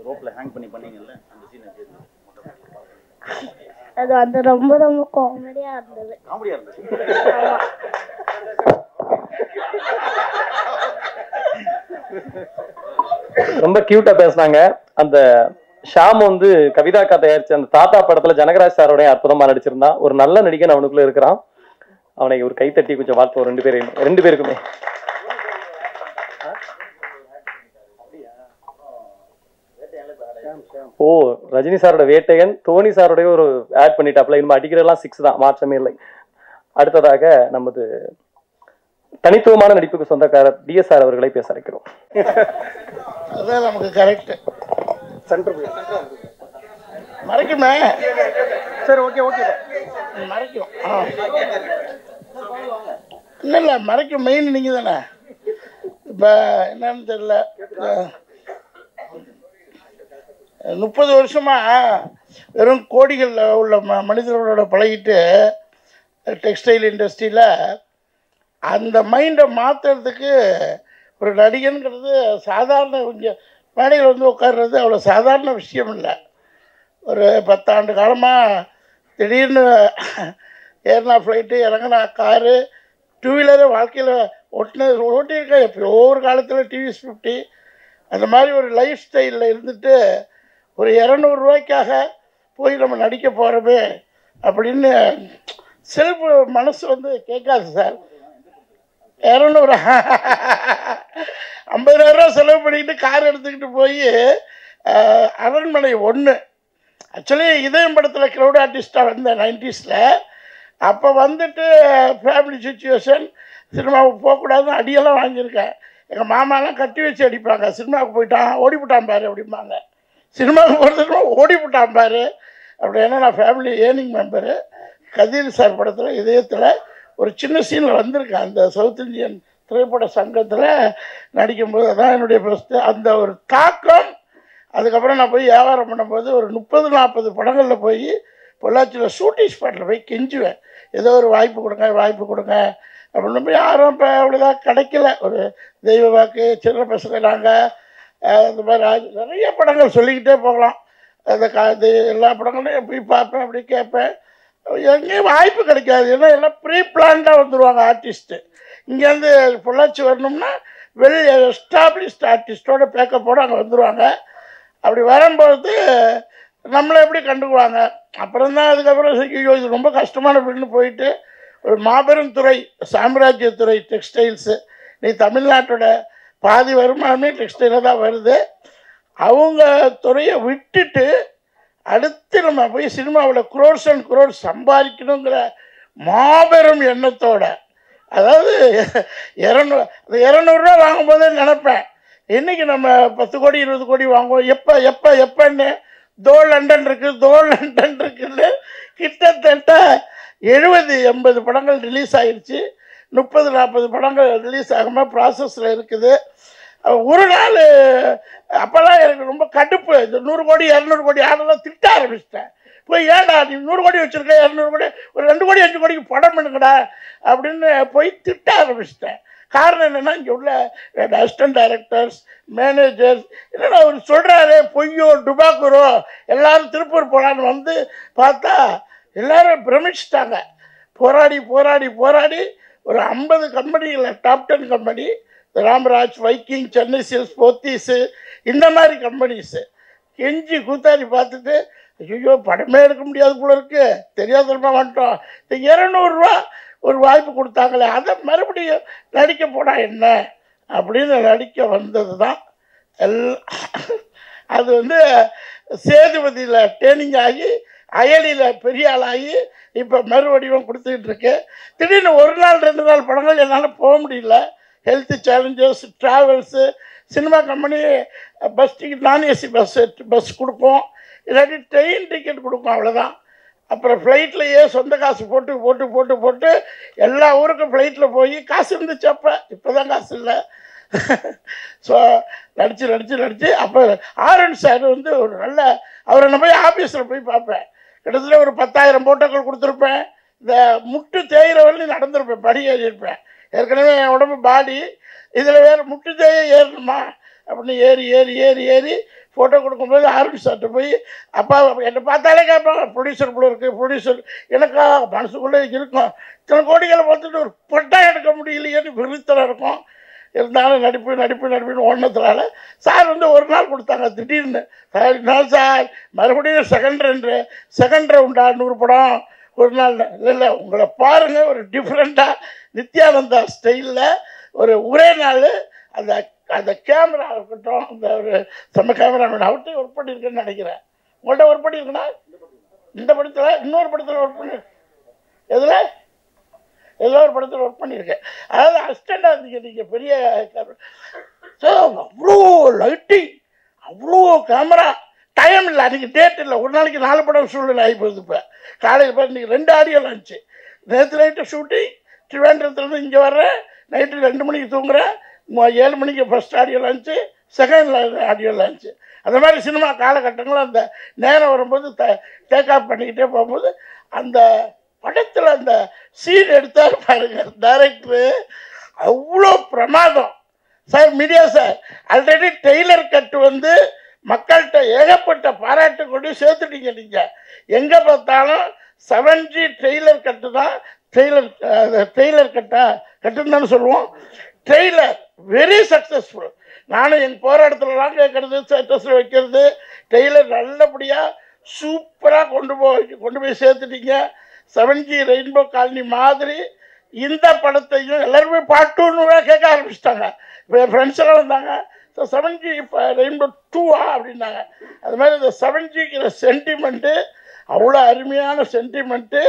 D: ரோப்ல ஹேங் பண்ணி பண்ணீங்கல்ல அந்த சீன்
M: அது வந்து ரொம்ப ரொம்ப காமெடியா இருந்தது.
H: ரொம்ப கியூட்டா பேசினாங்க. அந்த ஷாம் வந்து கவிதாக்கா தயாரிச்ச அந்த தாத்தா படத்துல ஜனகராஜ் சாரோட அற்புதமா நடிச்சிருந்தான். ஒரு நல்ல நடிகன் அவனுக்குள்ள இருக்கிறான். அவனை ஒரு கைத்தட்டி கொஞ்சம் வாழ்த்துவோம் ரெண்டு பேருக்குமே. ஓ, ரஜினி சாரோட வேட்டையன், தோனி சாரோடைய ஒரு ஆட் பண்ணிட்டாப்ல. இனிமே அடிக்கிறதெல்லாம் 6 தான், மாற்றமே இல்லை. அடுத்ததாக நமது தனித்துவமான நடிப்புக்கு சொந்தக்காரர் டிஎஸ்ஆர் அவர்களை பேச வைக்கிறோம்.
N: அதான் நமக்கு கரெக்ட். மறைக்குமே. சரி, ஓகே ஓகே, மறைக்கும். இல்லை மறைக்கும், மெயின் நீங்கள் தானே. இப்போ என்னன்னு தெரியல, 30 வருஷமா வெறும் கோடிகளில் உள்ள மனிதர்களோட பழகிட்டு டெக்ஸ்டைல் இண்டஸ்ட்ரியில் அந்த மைண்டை மாற்றுறதுக்கு ஒரு நடிகனுங்கிறது சாதாரண, இங்கே மேடையில் வந்து உட்கார்றது அவ்வளோ சாதாரண விஷயம் இல்லை. ஒரு 10 ஆண்டு காலமாக திடீர்னு ஏறினா ஃப்ளைட்டு, இறங்கினா காரு, 2 வீலரு வாழ்க்கையில் ஓட்டியிருக்கேன். எப்போ ஒவ்வொரு காலத்தில் டிவிஎஸ் 50 அந்த மாதிரி ஒரு லைஃப் ஸ்டைலில் இருந்துட்டு ஒரு 200 ரூபாய்க்காக போய் நம்ம நடிக்க போகிறோமே அப்படின்னு செல்ஃப் மனசு வந்து கேட்காது சார். 200 50,000 செலவு பண்ணிக்கிட்டு கார் எடுத்துக்கிட்டு போய் அரண்மனை 1 ஆக்சுவலி இதயம் படத்தில் க்ரௌட் ஆர்டிஸ்டாக வந்தேன் 90ஸ்ல. அப்போ வந்துட்டு ஃபேமிலி சுச்சுவேஷன், சினிமாவுக்கு போகக்கூடாதுன்னு அடியெல்லாம் வாங்கியிருக்கேன். எங்கள் மாமாலாம் கட்டி வச்சு அடிப்பாங்க. சினிமாவுக்கு போயிட்டான், ஓடிவிட்டான் பாரு அப்படிம்பாங்க. சினிமாவுக்கு போகிறதுக்கு ஓடி விட்டான் பாரு. அப்படி ஏன்னா நான் ஃபேமிலி ஏர்னிங் மெம்பரு. கதிர் சார் படத்தில் இதயத்தில் ஒரு சின்ன சீனில் வந்திருக்கேன். அந்த சவுத் இந்தியன் திரைப்பட சங்கத்தில் நடிக்கும்போது அதான் என்னுடைய ஃபஸ்ட்டு அந்த ஒரு தாக்கம். அதுக்கப்புறம் நான் போய் வியாபாரம் பண்ணும்போது ஒரு 30-40 படங்களில் போய் பொள்ளாச்சியில் ஷூட்டிங் ஸ்பாட்டில் போய் கெஞ்சுவேன், ஏதோ ஒரு வாய்ப்பு கொடுங்க அப்படின்னு. போய் யாரும் இப்போ அவ்வளோதான் கிடைக்கல. ஒரு தெய்வ வாக்கு, சின்ன பசங்க நாங்கள், இந்த மாதிரி நிறைய படங்கள் சொல்லிக்கிட்டே போகலாம். அது எல்லா படங்களையும் போய் பார்ப்பேன், அப்படி கேட்பேன். எங்கேயும் வாய்ப்பு கிடைக்காது. ஏன்னா எல்லாம் ப்ரீ பிளான்டாக வந்துடுவாங்க ஆர்டிஸ்ட்டு. இங்கேருந்து பொள்ளாச்சி வரணும்னா வெல் எஸ்டாப்ளிஷ்ட் ஆர்டிஸ்டோட பேக்கப்போடு அங்கே வந்துடுவாங்க. அப்படி வரும்போது நம்மளை எப்படி கண்டுக்குவாங்க. அப்புறம் தான் அதுக்கப்புறம் ஐயோ இது ரொம்ப கஷ்டமான அப்படின்னு போயிட்டு ஒரு மாபெரும் துறை, சாம்ராஜ்யத்துறை டெக்ஸ்டைல்ஸு. நீ தமிழ்நாட்டோட பாதி வருமானமே டெக்ஸ்டைலில் தான் வருது. அவங்க துறையை விட்டுட்டு அடுத்து நம்ம போய் சினிமாவில் குரோர்ஸ் அண்ட் குரோர்ஸ் சம்பாதிக்கணுங்கிற மாபெரும் எண்ணத்தோட, அதாவது 200 வாங்கும்போதே நினைப்பேன் இன்றைக்கி நம்ம 10 கோடி 20 கோடி வாங்குவோம். எப்போன்னு தோ லண்டன் இருக்குன்னு கிட்டத்தட்ட 70-80 படங்கள் ரிலீஸ் ஆகிடுச்சு. 30-40 படங்கள் ரிலீஸ் ஆகாமல் ப்ராசஸில் இருக்குது. ஒரு நாள் அப்போல்லாம் எனக்கு ரொம்ப கடுப்பு. இந்த 100 கோடி 200 கோடி ஆடெல்லாம் திட்ட ஆரம்பிச்சிட்டேன். போய் ஏன்டா நீ 100 கோடி வச்சுருக்க, 200 கோடி, ஒரு 2 கோடி 5 கோடிக்கு படம் பண்ணுங்கடா அப்படின்னு போய் திட்ட ஆரம்பிச்சிட்டேன். காரணம் என்னென்னா இங்கே உள்ள அசிஸ்டன்ட் டைரக்டர்ஸ், மேனேஜர்ஸ் என்னடா அவர் சொல்கிறாரு பொய்யோ டுபாக்குரோ எல்லோரும் திருப்பூர் போகலான்னு வந்து பார்த்தா எல்லோரும் பிரமிச்சிட்டாங்க. போராடி ஒரு 50 கம்பெனிகளில் top 10 company, Ramraj, Viking, Chennai Silks, Pothys, இந்த மாதிரி கம்பெனிஸு கெஞ்சி கூத்தாடி பார்த்துட்டு ஐயோ படமே எடுக்க முடியாது போல இருக்கு, தெரியாதமா வந்துட்டோம். 200 ரூபா ஒரு வாய்ப்பு கொடுத்தாங்களே, அதை மறுபடியும் நடிக்க போனா என்ன அப்படின்னு நடிக்க வந்தது தான் அது வந்து சேதுபதியில் ட்ரெயினிங் ஆகி அயலியில் பெரிய ஆளாகி இப்போ மறுவடிவம் கொடுத்துக்கிட்டு இருக்கு. திடீர்னு 1 நாள் 2 நாள் படங்கள் என்னால் போக முடியல. Health challenges, travels, cinema company bus ticket, நான் ஏசி பஸ் கொடுக்கும், இல்லாட்டி ட்ரெயின் டிக்கெட் கொடுக்கும், அவ்வளோதான். அப்புறம் ஃப்ளைட்லையே சொந்த காசு போட்டு எல்லா ஊருக்கும் ஃப்ளைட்டில் போய் காசு இருந்துச்சு அப்போ, இப்போ தான் காசு இல்லை. ஸோ நடித்து அப்போ ஆரன் சார் வந்து ஒரு நல்ல, அவரை நான் போய் ஆஃபீஸில் போய் பார்ப்பேன். கிட்டத்தட்ட ஒரு 10,000 போட்டோக்கள் கொடுத்துருப்பேன். இந்த முட்டு தேயிற வரையும் நடந்திருப்பேன், படி ஏறியிருப்பேன். ஏற்கனவே என் உடம்பு பாடி, இதில் வேறு முட்டு தேய ஏறணுமா அப்படின்னு ஏறி ஃபோட்டோ கொடுக்கும்போது ஆரன் சார்ட்ட போய் அப்பா என்னை பார்த்தாலே கேட்பாங்க, ப்ரொடியூசர் போல இருக்குது, ப்ரொடியூசர். எனக்கா மனசுக்குள்ளே இருக்கும், இத்தனை கோடிகளை பார்த்துட்டு ஒரு பொட்டா எடுக்க முடியலையேன்னு விருத்தம் இருக்கும். இருந்தாலும் நடிப்புன்னு ஓடினதுனால சார் வந்து 1 நாள் கொடுத்தாங்க. திடீர்னு சார் மறுபடியும் செகண்ட் ரவுண்டா 100 படம் 1 நாள். இல்லை உங்களை பாருங்கள், ஒரு டிஃப்ரெண்ட்டாக நித்யானந்தா ஸ்டைலில் ஒரே நாள் அந்த கேமரா இருக்கட்டும், அந்த ஒரு செம்ம கேமராமேன் அவர்கிட்ட ஒர்க் பண்ணியிருக்கேன்னு நினைக்கிறேன். உங்கள்கிட்ட ஒர்க் பண்ணியிருக்கேன்னா இந்த படத்தில், இன்னொரு படத்தில் ஒர்க் பண்ணி, எதில் ஏதோ ஒரு படத்தில் ஒர்க் பண்ணியிருக்கேன். அதாவது அசிஸ்டண்டாக இருந்தீங்க நீங்கள், பெரிய அவ்வளோ லைட்டிங், அவ்வளோ கேமரா, டைம் இல்லை, அன்றைக்கி டேட் இல்லை. ஒரு நாளைக்கு 4 படம் சூழ்நிலை ஆகி போகுது. இப்போ காலையில் போய் இன்றைக்கி 2 ஆடியோ லான்ச்சு. நேற்று நைட்டு ஷூட்டிங், திருவேண்டத்துலேருந்து இங்கே வர்றேன், நைட்டு 2 மணிக்கு தூங்குறேன், 7 மணிக்கு first audio launch, second audio launch. அந்த மாதிரி சினிமா காலகட்டங்களும் அந்த நேரம் வரும்போது டேக் ஆஃப் பண்ணிக்கிட்டே போகும்போது அந்த படத்தில் அந்த சீன் எடுத்தார் பாருங்க டைரக்டரு, அவ்வளோ பிரமாதம் sir. Media sir already trailer cut வந்து மக்கள்கிட்ட ஏகப்பட்ட பாராட்டு கொண்டு சேர்த்துட்டீங்க. நீங்கள் எங்கே பார்த்தாலும் 7G டெய்லர் கட்டு தான், டெய்லர் கட்டுன்னு தானே சொல்லுவோம். Trailer very successful. நானும் எங்கள் போராட்டத்துலலாம் கேட்குறது, ஸ்டேட்டஸில் வைக்கிறது, டெய்லர் நல்லபடியாக சூப்பராக கொண்டு போய் சேர்த்துட்டீங்க. 7G ரெயின்போ காலனி மாதிரி இந்த படத்தையும் எல்லாருமே பார்ட் 2 கேட்க ஆரம்பிச்சிட்டாங்க. இப்போ என் ஃப்ரெண்ட்ஸ் எல்லாம் வந்தாங்க, ஸோ 7G இப்போ ரெயின்போ 2 அப்படின்னாங்க. அது மாதிரி இந்த 7Gங்கிற சென்டிமெண்ட்டு அவ்வளோ அருமையான சென்டிமெண்ட்டு.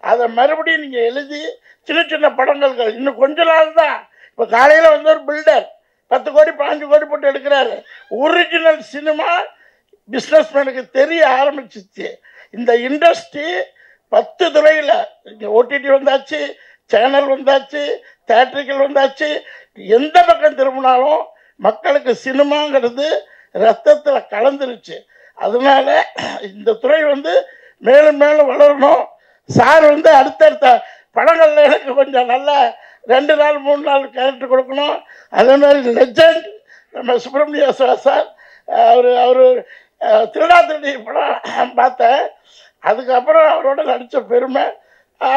N: அதை மறுபடியும் நீங்கள் எழுதி சின்ன படங்கள் இன்னும் கொஞ்ச நாள் தான். இப்போ காலையில் வந்து ஒரு பில்டர் 10 கோடி 15 கோடி போட்டு எடுக்கிறாரு. ஒரிஜினல் சினிமா பிஸ்னஸ்மேனுக்கு தெரிய ஆரம்பிச்சிச்சு. இந்த இண்டஸ்ட்ரி 10 துறையில் இங்கே ஓடிடி வந்தாச்சு, சேனல் வந்தாச்சு, தேட்டரிக்கல் வந்தாச்சு. எந்த பக்கம் திரும்பினாலும் மக்களுக்கு சினிமாங்கிறது ரத்தத்தில் கலந்துருச்சு. அதனால இந்த துறை மேலும் மேலும் வளரணும். சார் அடுத்தடுத்த படங்களில் எனக்கு கொஞ்சம் நல்லா 2 நாள் 3 நாள் கேரக்டர் கொடுக்கணும். அதே மாதிரி லெஜண்ட் நம்ம சுப்பிரமணிய சார் அவர் திருடா திருடி படம் பார்த்தேன். அதுக்கப்புறம் அவரோட நடித்த பெருமை.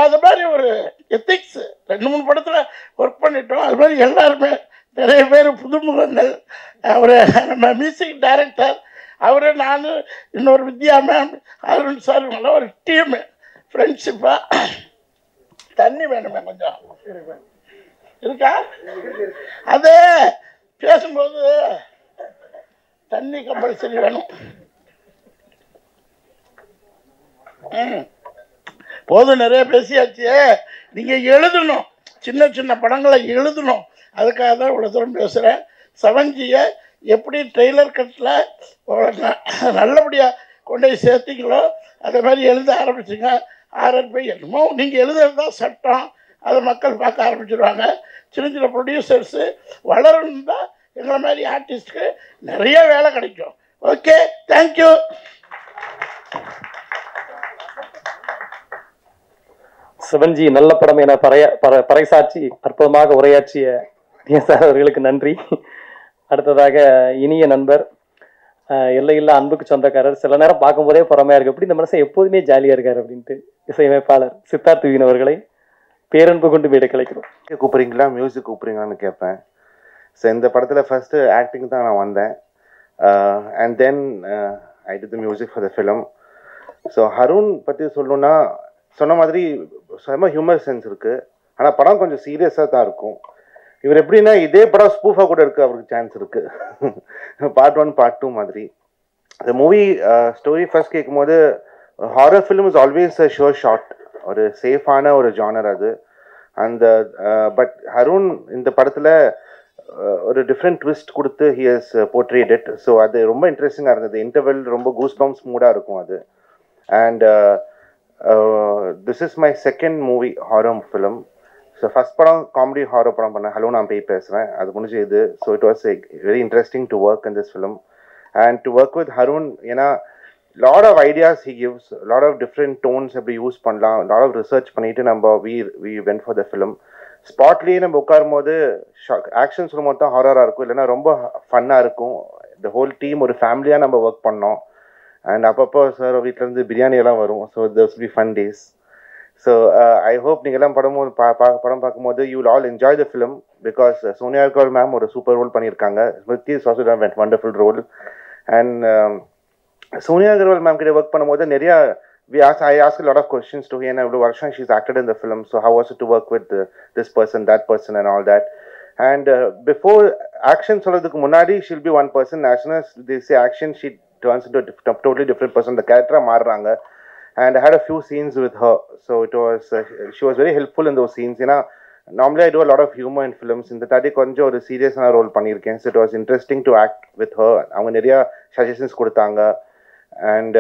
N: அது மாதிரி ஒரு எத்திக்ஸ் 2-3 படத்தில் ஒர்க் பண்ணிட்டோம். அது மாதிரி எல்லாருமே நிறைய பேர் புதுமுகங்கள். அவர் நம்ம மியூசிக் டைரக்டர் அவர், நான், இன்னொரு வித்யா மேம், அருண் சார், நல்ல ஒரு டீமு ஃப்ரெண்ட்ஷிப்பாக. தண்ணி வேணுமே கொஞ்சம் இருக்கா? அது பேசும்போது தண்ணி கம்பல்சரி வேணும். போதும், நிறைய பேசியாச்சு. நீங்கள் எழுதணும், சின்ன சின்ன படங்களை எழுதணும். அதுக்காக தான் இவ்வளோ தூரம் பேசுகிறேன். 7Gயை எப்படி ட்ரெய்லர் கட்டில் நல்லபடியாக கொண்டு போய் சேர்த்திங்களோ அதே மாதிரி எழுத ஆரம்பிச்சுங்க. RRP என்னமோ நீங்கள் எழுதுறது தான் சட்டம், அதை மக்கள் பார்க்க ஆரம்பிச்சிடுவாங்க. சின்ன சின்ன ப்ரொடியூசர்ஸு வளரணும் தான் எங்களை மாதிரி ஆர்டிஸ்ட்டுக்கு நிறைய வேலை கிடைக்கும். Okay, thank you.
H: சிவன்ஜி நல்ல படம் என பறைசாட்சி அற்புதமாக உரையாற்றிய சார் அவர்களுக்கு நன்றி. அடுத்ததாக இனிய நண்பர், எல்லையில்லா அன்புக்கு சொந்தக்காரர், சில நேரம் பார்க்கும்போதே பொறாமையா இருக்கு, எப்படி இந்த மனுஷன் எப்போதுமே ஜாலியா இருக்காரு அப்படின்ட்டு, இசையமைப்பாளர் சித்தார்த் விவின் அவர்களை பேரன்பு கொண்டு வீடு கிடைக்கிறோம்.
I: கூப்பிடுறீங்களா, மியூசிக் கூப்பிடுறீங்களான்னு கேட்பேன். ஸோ இந்த படத்தில் ஃபர்ஸ்ட் ஆக்டிங் தான் நான் வந்தேன். And then I did the music for the film. So Harun பற்றி சொல்லணுன்னா, சொன்ன மாதிரி செம்ம ஹியூமர் சென்ஸ் இருக்குது. ஆனால் படம் கொஞ்சம் சீரியஸாக தான் இருக்கும். இவர் எப்படின்னா இதே படம் ஸ்பூஃபாக கூட இருக்குது, அவருக்கு சான்ஸ் இருக்குது. பார்ட் 1 பார்ட் 2 மாதிரி. இந்த மூவி ஸ்டோரி ஃபர்ஸ்ட் கேட்கும்போது horror film is always a sure shot, ஒரு சேஃபான ஒரு ஜானர் அது. அந்த பட் ஹருண் இந்த படத்தில் ஒரு டிஃப்ரெண்ட் ட்விஸ்ட் கொடுத்து he has portrayed it. So அது ரொம்ப இன்ட்ரெஸ்டிங்காக இருந்தது. இன்டர்வெல் ரொம்ப கூஸ் பம்ப்ஸ் மூடாக இருக்கும் அது. And this is my second movie horror film. So first படம் காமெடி ஹாரர் படம் பண்ணேன், ஹலோ நான் பேய் பேசுகிறேன், அது முடிஞ்சு இது. So it was very interesting to work in this film and to work with Harun. ஏன்னா lot of ideas he gives, lot of different tones எப்படி யூஸ் பண்ணலாம், லாட் ஆஃப் ரிசர்ச் பண்ணிட்டு நம்ம we went for the film. ஸ்பாட்லேயே நம்ம உட்காரும் போது ஆக்ஷன் சொல்லும் போது தான் ஹாரராக இருக்கும், இல்லைன்னா ரொம்ப ஃபன்னாக இருக்கும். த ஹோல் டீம் ஒரு ஃபேமிலியாக நம்ம ஒர்க் பண்ணோம். அண்ட் அப்பப்போ சார் வீட்டிலேருந்து பிரியாணி எல்லாம் வரும். So that's be fun days. So I hope நீங்கள் எல்லாம் படம் பார்க்கும்போது you will all enjoy the film because Sonia Agarwal ma'am ஒரு சூப்பர் ரோல் பண்ணியிருக்காங்க. Smriti is also done wonderful role. And Sonia Agarwal ma'am கிட்ட ஒர்க் பண்ணும்போது நிறையா I asked a lot of questions to her, and every version she's acted in the film. So how was it to work with this person, that person, and all that? And before action, சொல்றதுக்கு முன்னாடி she'll be one person. As soon as they say action, she turns into a totally different person. The character மாறுறாங்க. And I had a few scenes with her. So it was she was very helpful in those scenes. You know, normally I do a lot of humor in films. In the tadi konja ஒரு சீரியஸான ரோல் பண்ணியிருக்கேன். So it was interesting to act with her. அவங்க நிறைய suggestions கொடுத்தாங்க. And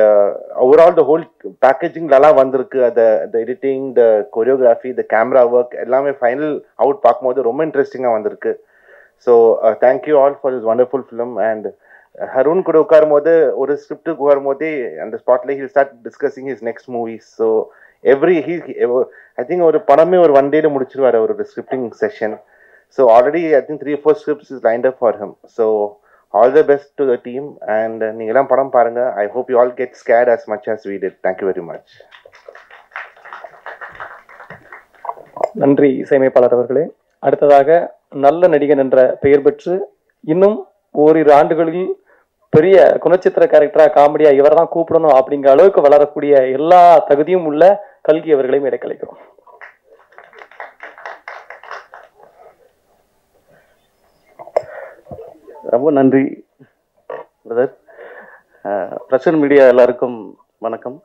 I: overall the whole packaging lala vandirukku, the editing, the choreography, the camera work ellame final out பார்க்கும்போது ரொம்ப இன்ட்ரெஸ்டிங்கா வந்திருக்கு. So thank you all for this wonderful film. And Harun கூட உட்காரும்போது ஒரு ஸ்கிரிப்டுக்கு வரும்போதே அந்த ஸ்பாட்ல he'll start discussing his next movies. So I think ஒரு படமே ஒரு 1 dayல முடிச்சிருவாரு ஒரு scripting session. So already I think 3-4 scripts is lined up for him. So all the best to the team. And நீங்களாம் படம் பாருங்க. I hope you all get scared as much as we did. Thank you very much.
H: நன்றி இசையமைப்பாளர் அவர்களே. அடுத்ததாக நல்ல நடிகன் என்ற பெயர் பெற்று இன்னும் ஓரிரு ஆண்டுகளில் பெரிய குணச்சித்திர கேரக்டரா காமெடியா இவரை தான் கூப்பிடணும் அப்படிங்கிற அளவுக்கு வளரக்கூடிய எல்லா தகுதியும் உள்ள கல்கி அவர்களையும் இடைக்கலைக்கிறோம்.
O: ரொம்ப நன்றி பிரதர். பிரசன்ட் மீடியா எல்லாருக்கும் வணக்கம்.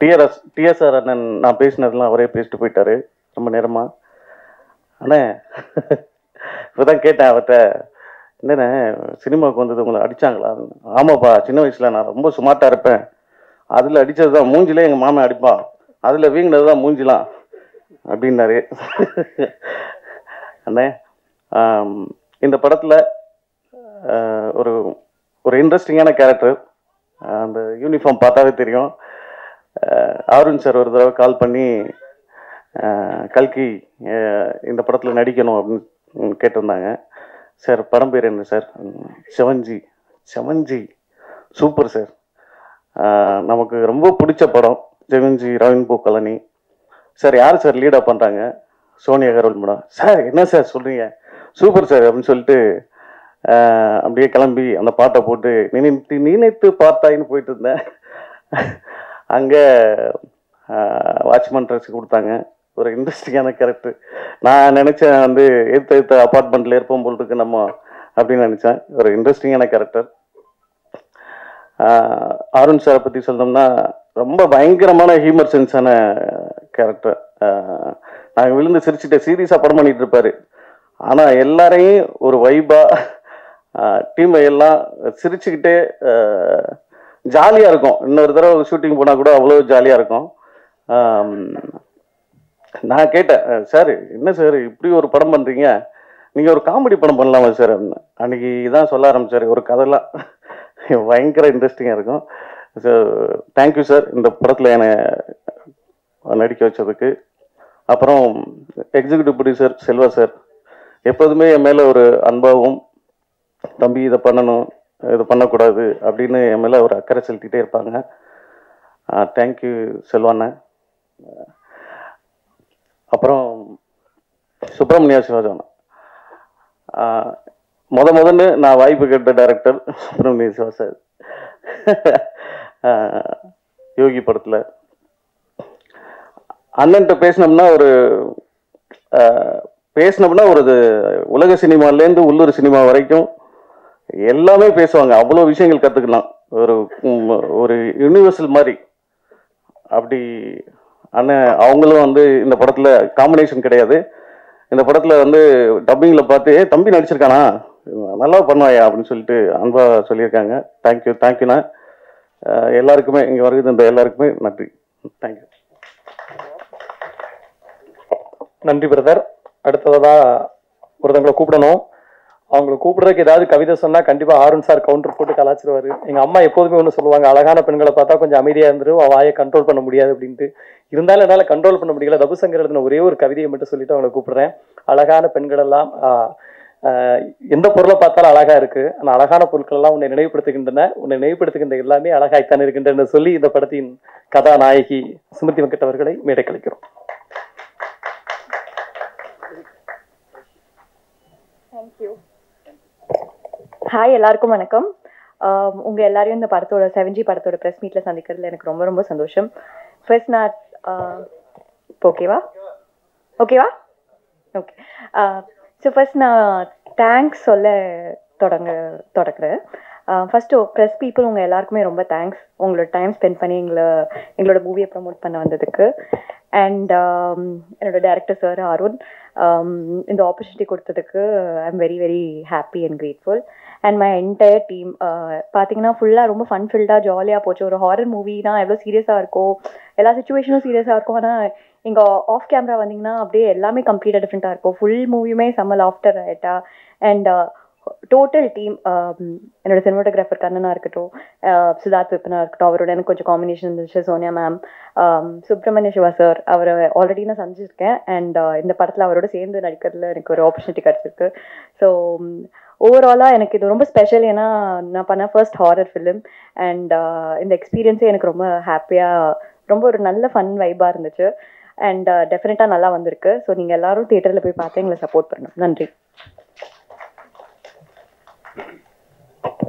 O: டிஎஸ்ஆர் அண்ணன் நான் பேசினதெல்லாம் அவரே பேசிட்டு போயிட்டாரு ரொம்ப நேரமா. ஆனால் இப்போதான் கேட்டேன் அவர்கிட்ட, என்னண்ணே சினிமாவுக்கு வந்தது உங்களை அடித்தாங்களா? ஆமாப்பா, சின்ன வயசில் நான் ரொம்ப சுமார்ட்டாக இருப்பேன். அதில் அடித்தது தான் மூஞ்சிலே எங்கள் மாமன் அடிப்பான், அதில் வீங்கினது தான் மூஞ்சிலாம் அப்படின்னாரு. அண்ணே இந்த படத்தில் ஒரு ஒரு இன்ட்ரெஸ்டிங்கான கேரக்டர். அந்த யூனிஃபார்ம் பார்த்தாவே தெரியும். அருண் சார் ஒரு தடவை கால் பண்ணி கல்கி இந்த படத்தில் நடிக்கணும் அப்படின்னு கேட்டிருந்தாங்க. சார் படம் பேர் என்ன சார்? செவன்ஜி. செவன்ஜி சூப்பர் சார், நமக்கு ரொம்ப பிடிச்ச படம் செவன்ஜி ரெயின்போ காலனி. சார் யார் சார் லீடாக பண்ணுறாங்க? சோனியா அகர்வால் மேடம். சார் என்ன சார் சொல்கிறீங்க, சூப்பர் சார் அப்படின்னு சொல்லிட்டு அப்படியே கிளம்பி அந்த பாட்டை போட்டு நினைத்து பார்த்தாயின்னு போயிட்டு இருந்தேன். அங்கே வாட்ச்மேன் ட்ரெஸ் கொடுத்தாங்க. ஒரு இன்ட்ரெஸ்டிங்கான கேரக்டர். நான் நினச்சேன் வந்து எடுத்த அப்பார்ட்மெண்ட்டில் இருப்போம் போல் இருக்கு நம்ம அப்படின்னு நினச்சேன். ஒரு இன்ட்ரெஸ்டிங்கான கேரக்டர். அருண் சாரை பற்றி சொல்லணும்னா ரொம்ப பயங்கரமான ஹியூமர் சென்ஸான கேரக்டர். நாங்கள் விழுந்து சிரிச்சுட்டு சீரியஸாக படம் பண்ணிகிட்டு இருப்பார். ஆனால் எல்லாரையும் ஒரு வைபாக டீமை எல்லாம் சிரிச்சுக்கிட்டே ஜாலியாக இருக்கும். இன்னொரு தடவை ஷூட்டிங் போனால் கூட அவ்வளோ ஜாலியாக இருக்கும். நான் கேட்டேன், சார் என்ன சார் இப்படி ஒரு படம் பண்ணுறீங்க, நீங்கள் ஒரு காமெடி படம் பண்ணலாமா சார் அப்படின்னு. அன்றைக்கி தான் சொல்ல ஆரம்பித்தார் ஒரு கதைலாம். பயங்கர இன்ட்ரெஸ்டிங்காக இருக்கும். ஸோ தேங்க்யூ சார் இந்த படத்தில் என்னை நடிக்க வச்சதுக்கு. அப்புறம் எக்ஸிக்யூட்டிவ் ப்ரொடியூசர் செல்வா சார் எப்போதுமே என் மேலே ஒரு அன்பாகவும், தம்பி இதை பண்ணணும் இது பண்ணக்கூடாது அப்படின்னு என் மேலே ஒரு அக்கறை செலுத்திட்டே இருப்பாங்க. தேங்க்யூ செல்வாண்ணே. அப்புறம் சுப்பிரமணியா சிவாஜாண்ணா. முதல்ல நான் வாய்ப்பு கேட்ட டைரக்டர் சுப்பிரமணிய சிவா சார். யோகி படத்தில் அண்ணன்ட்ட பேசினோம்னா ஒரு உலக சினிமாலேருந்து உள்ளூர் சினிமா வரைக்கும் எல்லாமே பேசுவாங்க. அவ்வளோ விஷயங்கள் கற்றுக்கலாம். ஒரு யூனிவர்சல் மாதிரி. அப்படி அண்ணன் அவங்களும் வந்து இந்த படத்தில் காம்பினேஷன் கிடையாது. இந்த படத்தில் வந்து டப்பிங்கில் பார்த்து தம்பி நடிச்சிருக்கானா நல்லா பண்ணுவாயா அப்படின்னு சொல்லிட்டு அன்பாக சொல்லியிருக்காங்க. தேங்க்யூண்ணா. எல்லாருக்குமே இங்கே வருகிறது இந்த எல்லாருக்குமே நன்றி. தேங்க்யூ.
H: நன்றி பிரதர். அடுத்ததாக ஒருத்தவங்களை கூப்பிடணும். அவங்களை கூப்பிடுறதுக்கு ஏதாவது கவிதை சொன்னால் கண்டிப்பாக அருண் சார் கவுண்டர் போட்டு கலாச்சிருவார். எங்கள் அம்மா எப்போதுமே ஒன்று சொல்லுவாங்க, அழகான பெண்களை பார்த்தா கொஞ்சம் அமைதியாக இருந்துரும், அவன் வாயை கண்ட்ரோல் பண்ண முடியாது அப்படின்ட்டு. இருந்தாலும் என்னால் கண்ட்ரோல் பண்ண முடியல. தபுசங்கர் எழுதின ஒரே ஒரு கவிதையை மட்டும் சொல்லிட்டு அவங்களை கூப்பிடுறேன். அழகான பெண்கள் எல்லாம் எந்த பொருளை பார்த்தாலும் அழகா இருக்கு. ஆனால் அழகான பொருட்கள் எல்லாம் உன்னை நினைவுபடுத்துகின்ற எல்லாமே அழகாய்த்தான் இருக்கின்றன சொல்லி இந்த படத்தின் கதாநாயகி சுமதி வெங்கட் அவர்களை மேடை கழிக்கிறோம்.
G: ஹாய், எல்லாருக்கும் வணக்கம். உங்கள் எல்லாரையும் இந்த படத்தோட 7G படத்தோட ப்ரெஸ் மீட்டில் சந்திக்கிறதுல எனக்கு ரொம்ப ரொம்ப சந்தோஷம். ஃபர்ஸ்ட் நான் ஓகேவா ஓகே. ஸோ ஃபர்ஸ்ட் நான் தேங்க்ஸ் சொல்ல தொடங்குறேன். ஃபஸ்ட்டு ப்ரெஸ் பீப்புள் உங்கள் எல்லாருக்குமே ரொம்ப தேங்க்ஸ். உங்களோட டைம் ஸ்பெண்ட் பண்ணி எங்களோட மூவியை ப்ரமோட் பண்ண வந்ததுக்கு. அண்ட் என்னோட டைரக்டர் சார் அருண் இந்த ஆப்பர்ச்சுனிட்டி கொடுத்ததுக்கு I am very very happy and grateful. And my entire team பார்த்தீங்கன்னா ஃபுல்லாக ரொம்ப ஃபன் ஃபில்டாக ஜாலியாக போச்சு. ஒரு ஹாரர் மூவினா எவ்வளோ சீரியஸாக இருக்கும், எல்லா சுச்சுவேஷனும் சீரியஸாக இருக்கும். ஆனால் இங்கே ஆஃப் கேமரா வந்தீங்கன்னா அப்படியே எல்லாமே கம்ப்ளீட்டாக டிஃப்ரெண்ட்டாக இருக்கும். ஃபுல் மூவியுமே செம்ம லாஃப்டர் ஆகிட்டா. அண்ட் டோட்டல் டீம், என்னோட சினிமாட்டோகிராஃபர் கண்ணனாக இருக்கட்டும், சித்தார்த் விப்பனாக இருக்கட்டும், அவரோட எனக்கு கொஞ்சம் காம்பினேஷன் இருந்துச்சு. சோனியா மேம், சுப்பிரமணிய சிவா சார், அவரை ஆல்ரெடி நான் சந்திச்சிருக்கேன். அண்ட் இந்த படத்தில் அவரோட சேர்ந்து நடிக்கிறதுல எனக்கு ஒரு ஆப்பர்ச்சுனிட்டி கிடச்சிருக்கு. ஸோ ஓவராலாக எனக்கு இது ரொம்ப ஸ்பெஷல். ஏன்னா நான் பண்ண ஃபர்ஸ்ட் ஹாரர் ஃபிலிம். அண்ட் இந்த எக்ஸ்பீரியன்ஸே எனக்கு ரொம்ப ஹாப்பியாக, ரொம்ப ஒரு நல்ல ஃபன் வைபாக இருந்துச்சு. அண்ட் டெஃபினட்டாக நல்லா வந்திருக்கு. ஸோ நீங்கள் எல்லாரும் தியேட்டரில் போய் பார்த்து எங்களை சப்போர்ட் பண்ணணும். நன்றி.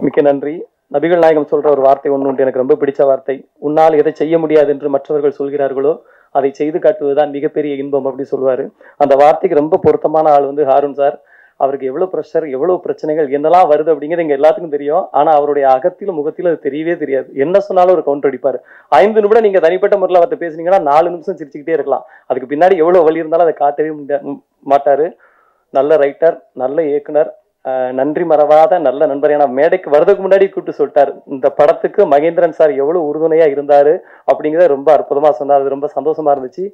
H: மிக்க நன்றி. நபிகள் நாயகம் சொல்ற ஒரு வார்த்தை ஒன்று உண்டு, எனக்கு ரொம்ப பிடிச்ச வார்த்தை. உன்னால் எதை செய்ய முடியாது என்று மற்றவர்கள் சொல்கிறார்களோ அதை செய்து காட்டுவதுதான் மிகப்பெரிய இன்பம் அப்படி சொல்லுவாரு. அந்த வார்த்தைக்கு ரொம்ப பொருத்தமான ஆள் வந்து அருண் சார். அவருக்கு எவ்வளவு ப்ரெஷர், எவ்வளவு பிரச்சனைகள் என்னெல்லாம் வருது அப்படிங்கிறது எங்க எல்லாத்துக்கும் தெரியும். ஆனா அவருடைய அகத்திலும் முகத்திலும் அது தெரியவே தெரியாது. என்ன சொன்னாலும் ஒரு கவுண்டர் அடிப்பாரு. 5 நிமிடம் நீங்க தனிப்பட்ட முறையில் அவர்கிட்ட பேசுனீங்கன்னா 4 நிமிஷம் சிரிச்சுக்கிட்டே இருக்கலாம். அதுக்கு பின்னாடி எவ்வளவு வலி இருந்தாலும் அதை காட்டவே மாட்டாரு. நல்ல ரைட்டர், நல்ல இயக்குனர், நன்றி மறவாத நல்ல நண்பர். ஏன்னா மேடைக்கு வர்றதுக்கு முன்னாடி கூப்பிட்டு சொல்லிட்டாரு, இந்த படத்துக்கு மகேந்திரன் சார் எவ்வளவு உறுதுணையா இருந்தாரு அப்படிங்கிறத ரொம்ப அற்புதமா சொன்னார். அது ரொம்ப சந்தோஷமா இருந்துச்சு.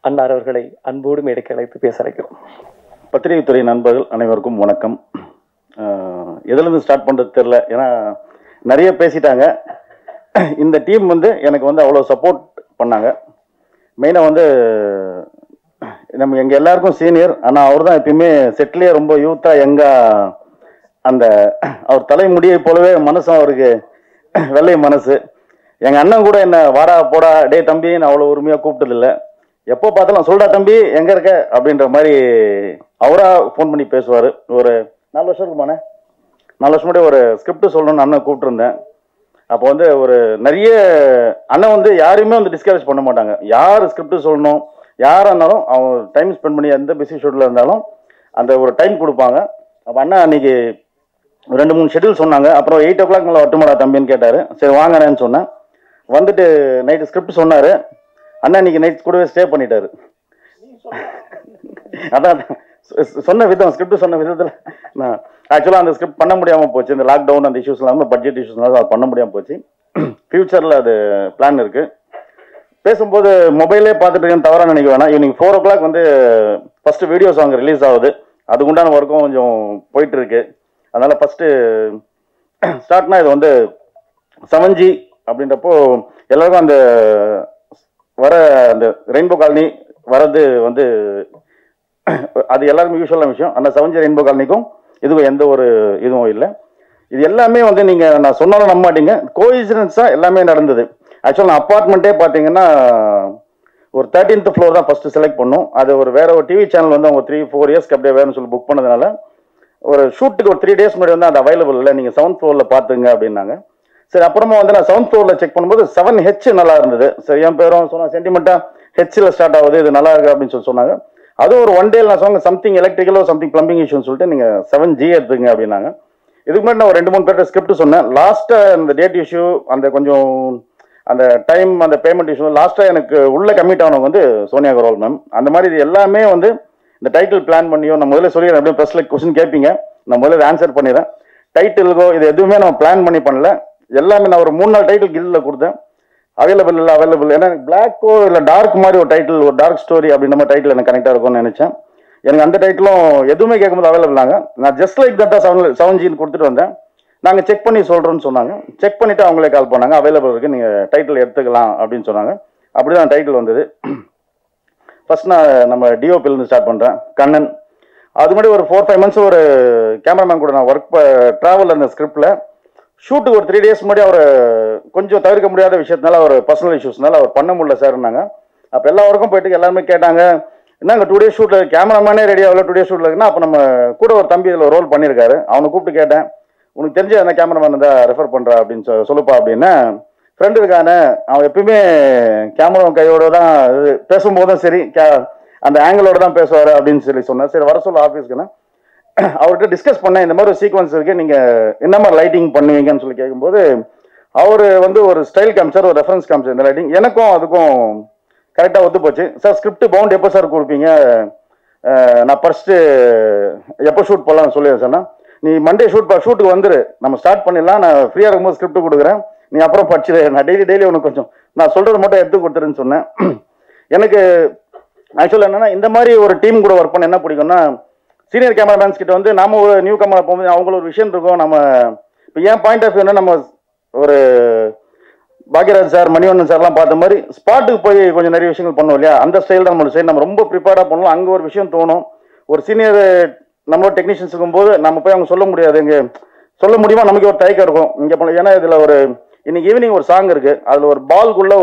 H: அன்னார் அவர்களை அன்போடு மேடைக்கு அழைத்து பேச வைக்கிறோம்.
D: பத்திரிகைத்துறை நண்பர்கள் அனைவருக்கும் வணக்கம். எதுலேருந்து ஸ்டார்ட் பண்ணுறது தெரில, ஏன்னா நிறைய பேசிட்டாங்க. இந்த டீம் வந்து எனக்கு வந்து அவ்வளோ சப்போர்ட் பண்ணாங்க. மெயினாக வந்து நம்ம எங்கள் எல்லாருக்கும் சீனியர், ஆனால் அவர் தான் எப்பயுமே செட்லேயே ரொம்ப யூத்தாக யங்காக அந்த அவர் தலைமுடியை போலவே மனசும் அவருக்கு வெள்ளை மனசு. எங்கள் அண்ணன் கூட என்ன வாடா போடா டே தம்பின்னு அவ்வளோ உரிமையாக கூப்பிட்டதில்லை. எப்போ பார்த்தாலும் சொல்டா தம்பி எங்கே இருக்க அப்படின்ற மாதிரி அவராக ஃபோன் பண்ணி பேசுவார். ஒரு 4 வருஷம் இருக்குமாண்ணே, 4 வருஷம் முன்னாடி ஒரு ஸ்கிரிப்ட் சொல்லணும்னு அண்ணன் கூப்பிட்டுருந்தேன். அப்போ வந்து ஒரு நிறைய அண்ணன் வந்து யாரையுமே வந்து டிஸ்கரேஜ் பண்ண மாட்டாங்க. யார் ஸ்கிரிப்ட் சொல்லணும் யாராக இருந்தாலும் அவங்க டைம் ஸ்பெண்ட் பண்ணி எந்த பிஸி ஷெட்யூலில் இருந்தாலும் அந்த ஒரு டைம் கொடுப்பாங்க. அப்போ அண்ணா அன்னைக்கு 2-3 ஷெட்யூல் சொன்னாங்க. அப்புறம் 8 o'clock மேலே வட்டுமாடா தம்பின்னு கேட்டார். சரி வாங்கண்ணேன்னு சொன்னேன். வந்துட்டு நைட்டு ஸ்கிரிப்ட் சொன்னார். அண்ணா இன்னைக்கு நைட் கூடவே ஸ்டே பண்ணிட்டாரு. அதான் சொன்ன விதம், ஸ்கிரிப்ட் சொன்ன விதத்தில் நான் ஆக்சுவலாக அந்த ஸ்கிரிப்ட் பண்ண முடியாமல் போச்சு. இந்த லாக்டவுன் அந்த இஷ்யூஸ் இல்லாமல் பட்ஜெட் இஷ்யூஸ்னால அது பண்ண முடியாமல் போச்சு. ஃபியூச்சரில் அது பிளான் இருக்குது. பேசும்போது மொபைலே பார்த்துட்டு இருக்கேன்னு தவறாக நினைக்க வேணாம். ஈவினிங் 4 o'clock வந்து ஃபஸ்ட்டு வீடியோ சாங் ரிலீஸ் ஆகுது. அதுக்குண்டான ஒர்க்கும் கொஞ்சம் போயிட்டு இருக்கு. அதனால் ஃபஸ்ட்டு ஸ்டார்ட்னா இது வந்து 7G அப்படின்றப்போ எல்லாருக்கும் அந்த வர அந்த ரெயின்போ காலனி வரது வந்து அது எல்லாருக்கும் யூஸ்வலான விஷயம். அந்த 7G ரெயின்போ காலனிக்கும் இதுவும் எந்த ஒரு இதுவும் இல்லை. இது எல்லாமே வந்து நீங்கள் நான் சொன்னாலும் நம்ப மாட்டீங்க, கோஇன்சிடென்ஸாக எல்லாமே நடந்தது. ஆக்சுவலாக நான் அப்பார்ட்மெண்ட்டே பார்த்தீங்கன்னா ஒரு 13th floor தான் ஃபஸ்ட்டு செலக்ட் பண்ணோம். அது ஒரு வேற ஒரு டிவி சேனல் வந்து அவங்க 3-4 இயர்ஸ்க்கு அப்படியே வேணும்னு சொல்லி புக் பண்ணதுனால ஒரு ஷூட்டுக்கு ஒரு 3 days முன்னாடி வந்து அது அவைலபிள் இல்லை, நீங்கள் 7th floor பார்த்துங்க அப்படின்னாங்க. சரி, அப்புறமா வந்து நான் 7th floor செக் பண்ணும்போது 7H நல்லா இருந்தது. சரி, என் பேரும் சொன்னால் சென்டிமெண்ட்டாக ஹெச்சில் ஸ்டார்ட் ஆகுது, இது நல்லா இருக்கு அப்படின்னு சொல்லி சொன்னாங்க. அதுவும் ஒரு 1 day நான் சொன்னேன் சம்திங் எலக்ட்ரிக்கலோ சம்திங் பிளம்பிங் இஷ்யூன்னு சொல்லிட்டு நீங்கள் 7G எடுத்துங்க அப்படின்னாங்க. இதுக்கு முன்னாடி நான் ஒரு 2-3 பேர்ட்ட ஸ்கிரிப்ட் சொன்னேன். லாஸ்ட்டாக அந்த டேட் இஷ்யூ அந்த கொஞ்சம் அந்த டைம் அந்த பேமெண்ட் இஷ்யூ லாஸ்ட்டாக எனக்கு உள்ள கமிட் ஆனவங்க வந்து சோனியா அகர்வால் மேம். அந்த மாதிரி இது எல்லாமே வந்து இந்த டைட்டில் பிளான் பண்ணியோ நான் முதல்ல சொல்லிடுறேன். அப்படியே ப்ரெஸ்ல கொஸ்டின் கேட்பீங்க, நான் முதல்ல ஆன்சர் பண்ணிடுறேன். டைட்டிலுக்கோ இது எதுவுமே நம்ம பிளான் பண்ணி பண்ணல. எல்லாமே நான் ஒரு 3-4 டைட்டில் கில்லில் கொடுத்தேன். அவைலபிள் இல்லை அவைலபிள், ஏன்னா பிளாக்கோ இல்லை டார்க் மாதிரி ஒரு டைட்டில், ஒரு டார்க் ஸ்டோரி அப்படின்ற மாதிரி டைட்டில் எனக்கு கனெக்டாக இருக்கும்னு நினைச்சேன். எனக்கு அந்த டைட்டிலும் எதுவுமே கேட்கும்போது அவைலபிளாங்க. நான் ஜஸ்ட் லைக் தட்டா 7Gன்னு கொடுத்துட்டு வந்தேன். நாங்கள் செக் பண்ணி சொல்கிறோன்னு சொன்னாங்க. செக் பண்ணிவிட்டு அவங்களே கால் பண்ணாங்க, அவைலபிள் இருக்குது, நீங்கள் டைட்டில் எடுத்துக்கலாம் அப்படின்னு சொன்னாங்க. அப்படி தான் டைட்டில் வந்தது. ஃபர்ஸ்ட் நான் நம்ம டிஓபிலேருந்து ஸ்டார்ட் பண்ணுறேன். கண்ணன். அது முன்னாடி ஒரு 4-5 months ஒரு கேமராமேன் கூட நான் ஒர்க் ட்ராவல் அந்த ஸ்கிரிப்டில் ஷூட்டுக்கு ஒரு 3 days முன்னாடி அவர் கொஞ்சம் தவிர்க்க முடியாத விஷயத்தினால அவர் பர்சனல் இஷ்யூஸ்னால அவர் பண்ண முடியல சார்னாங்க. அப்போ எல்லா ஒர்க்கும் போயிட்டு எல்லாருமே கேட்டாங்க, என்னங்க 2 days ஷூட்டில் கேமராமேனே ரெடி ஆகல, 2 days ஷூட்டில் இருக்குன்னா அப்போ நம்ம கூட ஒரு தம்பி இதில் ரோல் பண்ணியிருக்காரு, அவனை கூப்பிட்டு கேட்டேன், உனக்கு தெரிஞ்ச அந்த கேமராமேன் தான் ரெஃபர் பண்ணுறா அப்படின்னு சொல்லுப்பா அப்படின்னா, ஃப்ரெண்டு இருக்கானே அவன் எப்பயுமே கேமரா கையோட தான் பேசும்போதும் சரி அந்த ஆங்கிளோட தான் பேசுவார் அப்படின்னு சொல்லி சொன்னேன். சரி வர சொல்ல ஆஃபீஸ்க்குன்னா அவர்கிட்ட டிஸ்கஸ் பண்ணேன், இந்த மாதிரி ஒரு சீக்வன்ஸ் இருக்குது, நீங்கள் என்ன மாதிரி லைட்டிங் பண்ணுவீங்கன்னு சொல்லி கேட்கும்போது அவர் வந்து ஒரு ஸ்டைல் காமிச்சார், ஒரு ரெஃபரன்ஸ் காமிச்சார். இந்த லைட்டிங் எனக்கும் அதுக்கும் கரெக்டாக ஒத்து போச்சு. சார் ஸ்கிரிப்ட் பவுண்ட் எப்போ சார் கொடுப்பீங்க, நான் ஃபர்ஸ்ட்டு எப்போ ஷூட் போகலான்னு சொல்லி சொன்னேன். நீ மண்டே ஷூட்டுக்கு வந்துரு, நம்ம ஸ்டார்ட் பண்ணிடலாம், நான் ஃப்ரீயாக இருக்கும்போது ஸ்கிரிப்ட் கொடுக்குறேன், நீ அப்புறம் படிச்சிடு, நான் டெய்லி உனக்கு கொஞ்சம் நான் சொல்கிறது மட்டும் எடுத்து கொடுத்துருன்னு சொன்னேன். எனக்கு ஆக்சுவலாக என்னென்னா இந்த மாதிரி ஒரு டீம் கூட ஒர்க் பண்ண என்ன பிடிக்கும்னா, சீனியர் கேமராமேன்ஸ் கிட்ட வந்து நாம ஒரு நியூ கேமரா போகும்போது அவங்கள ஒரு விஷயம் இருக்கும். நம்ம இப்போ என் பாயிண்ட் ஆஃப் வியூனா நம்ம ஒரு பாக்யராஜ் சார் மணிவண்ணன் சார்லாம் பார்த்த மாதிரி ஸ்பாட்டுக்கு போய் கொஞ்சம் நிறைய விஷயங்கள் பண்ணுவோம் இல்லையா, அந்த ஸ்டைல் தான் நம்மளோட சைடு. நம்ம ரொம்ப ப்ரிப்பேர்டாக பண்ணுவோம். அங்கே ஒரு விஷயம் தோணும், ஒரு சீனியர் நம்மளோட டெக்னீஷியன்ஸ் இருக்கும்போது நம்ம போய் அவங்க சொல்ல முடியாது, இங்கே சொல்ல முடியுமா நமக்கு ஒரு தயக்கம் இருக்கும் இங்கே பண்ண. ஏன்னா இதில் ஒரு இன்னைக்கு ஈவினிங் ஒரு சாங் இருக்குது, அதில் ஒரு பால்குள்ளே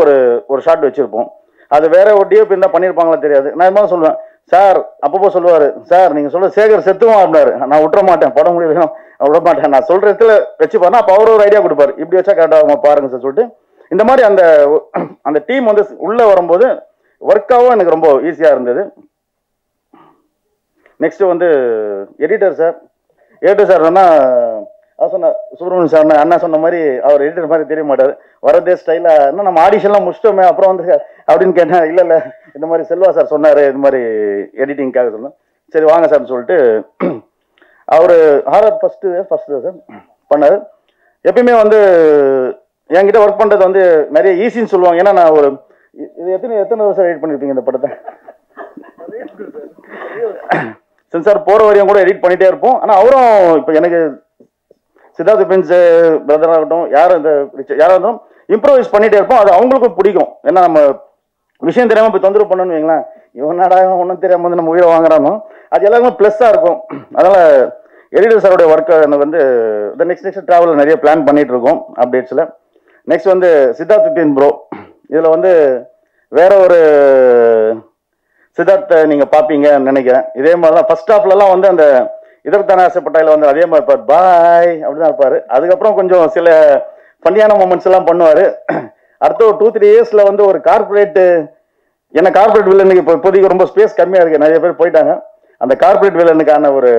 D: ஒரு ஷாட் வச்சுருப்போம். அது வேற ஒரு டிஓபி இருந்தால் பண்ணியிருப்பாங்களா தெரியாது. நான் இது மாதிரி சொல்லுவேன் சார், அப்பப்போ சொல்லுவார், சார் நீங்கள் சொல்ல சேகர் செத்துவான் அப்படின்னாரு, நான் விட்டுற மாட்டேன், படம் முடியல விட மாட்டேன், நான் சொல்கிற இடத்துல வச்சு பாருன்னா அப்போ அவர் ஒரு ஐடியா கொடுப்பாரு, இப்படி வச்சா கரெக்டாக பாருங்க சார் சொல்லிட்டு. இந்த மாதிரி அந்த டீம் வந்து உள்ளே வரும்போது ஒர்க்காகவும் எனக்கு ரொம்ப ஈஸியாக இருந்தது. நெக்ஸ்ட் வந்து எடிட்டர் சார் அவர் சொன்ன சுப்ரமணியன் சார் அண்ணா சொன்ன மாதிரி அவர் எடிட்டர் மாதிரி தெரிய மாட்டார், வரதே ஸ்டைலாக இன்னும் நம்ம ஆடிஷன்லாம் முடிச்சிட்டோமே அப்புறம் வந்து அப்படின்னு கேட்டேன். இல்லை இந்த மாதிரி செல்வா சார் சொன்னார், இது மாதிரி எடிட்டிங்காக சொன்னேன். சரி வாங்க சார்னு சொல்லிட்டு அவர் ஹாரர் ஃபர்ஸ்ட் சார் பண்ணார். எப்பயுமே வந்து என்கிட்ட ஒர்க் பண்ணுறது வந்து நிறைய ஈஸின்னு சொல்லுவாங்க. ஏன்னா நான் ஒரு இது எத்தனை வருஷம் எடிட் பண்ணியிருப்பீங்க இந்த படத்தை? சென்சார் போகிற வரையும் கூட எடிட் பண்ணிகிட்டே இருப்போம். ஆனால் அவரும் இப்போ எனக்கு சித்தார்த் பிரின்ஸ் பிரதர் ஆகட்டும் யாரும் இருந்தாலும் இம்ப்ரோவைஸ் பண்ணிகிட்டே இருப்போம். அது அவங்களுக்கும் பிடிக்கும். ஏன்னா நம்ம விஷயம் தெரியாமல் போய் தொந்தரவு பண்ணணும்னு வைங்களேன், இவன் நாடாக ஒன்றும் தெரியாமல் வந்து நம்ம உயிரை வாங்குறானோ அது எல்லாருமே ப்ளஸ்ஸாக இருக்கும். அதனால் எடிட்டர் சாரோடைய ஒர்க்கை வந்து இந்த நெக்ஸ்ட் ட்ராவலில் நிறைய பிளான் பண்ணிகிட்டு இருக்கோம் அப்டேட்ஸில். நெக்ஸ்ட் வந்து சித்தார்த் பிபின் ப்ரோ, இதில் வந்து வேற ஒரு சித்தார்த்தை நீங்கள் பார்ப்பீங்கன்னு நினைக்கிறேன். இதே மாதிரி தான் ஃபர்ஸ்ட் ஹாஃப்லலாம் வந்து அந்த இதற்கான ஆசைப்பட்டாயில் வந்து அதே மாதிரி இருப்பார், பாய் அப்படி தான் இருப்பார். அதுக்கப்புறம் கொஞ்சம் சில ஃபன்னியான மூமெண்ட்ஸ் எல்லாம் பண்ணுவார். அடுத்த ஒரு 2-3 இயர்ஸில் வந்து ஒரு கார்பரேட்டு, ஏன்னா கார்பரேட் வில்லனுக்கு இப்போ இப்போதைக்கு ரொம்ப ஸ்பேஸ் கம்மியாக இருக்குது, நிறைய பேர் போயிட்டாங்க. அந்த கார்பரேட் வில்லனுக்கான ஒரு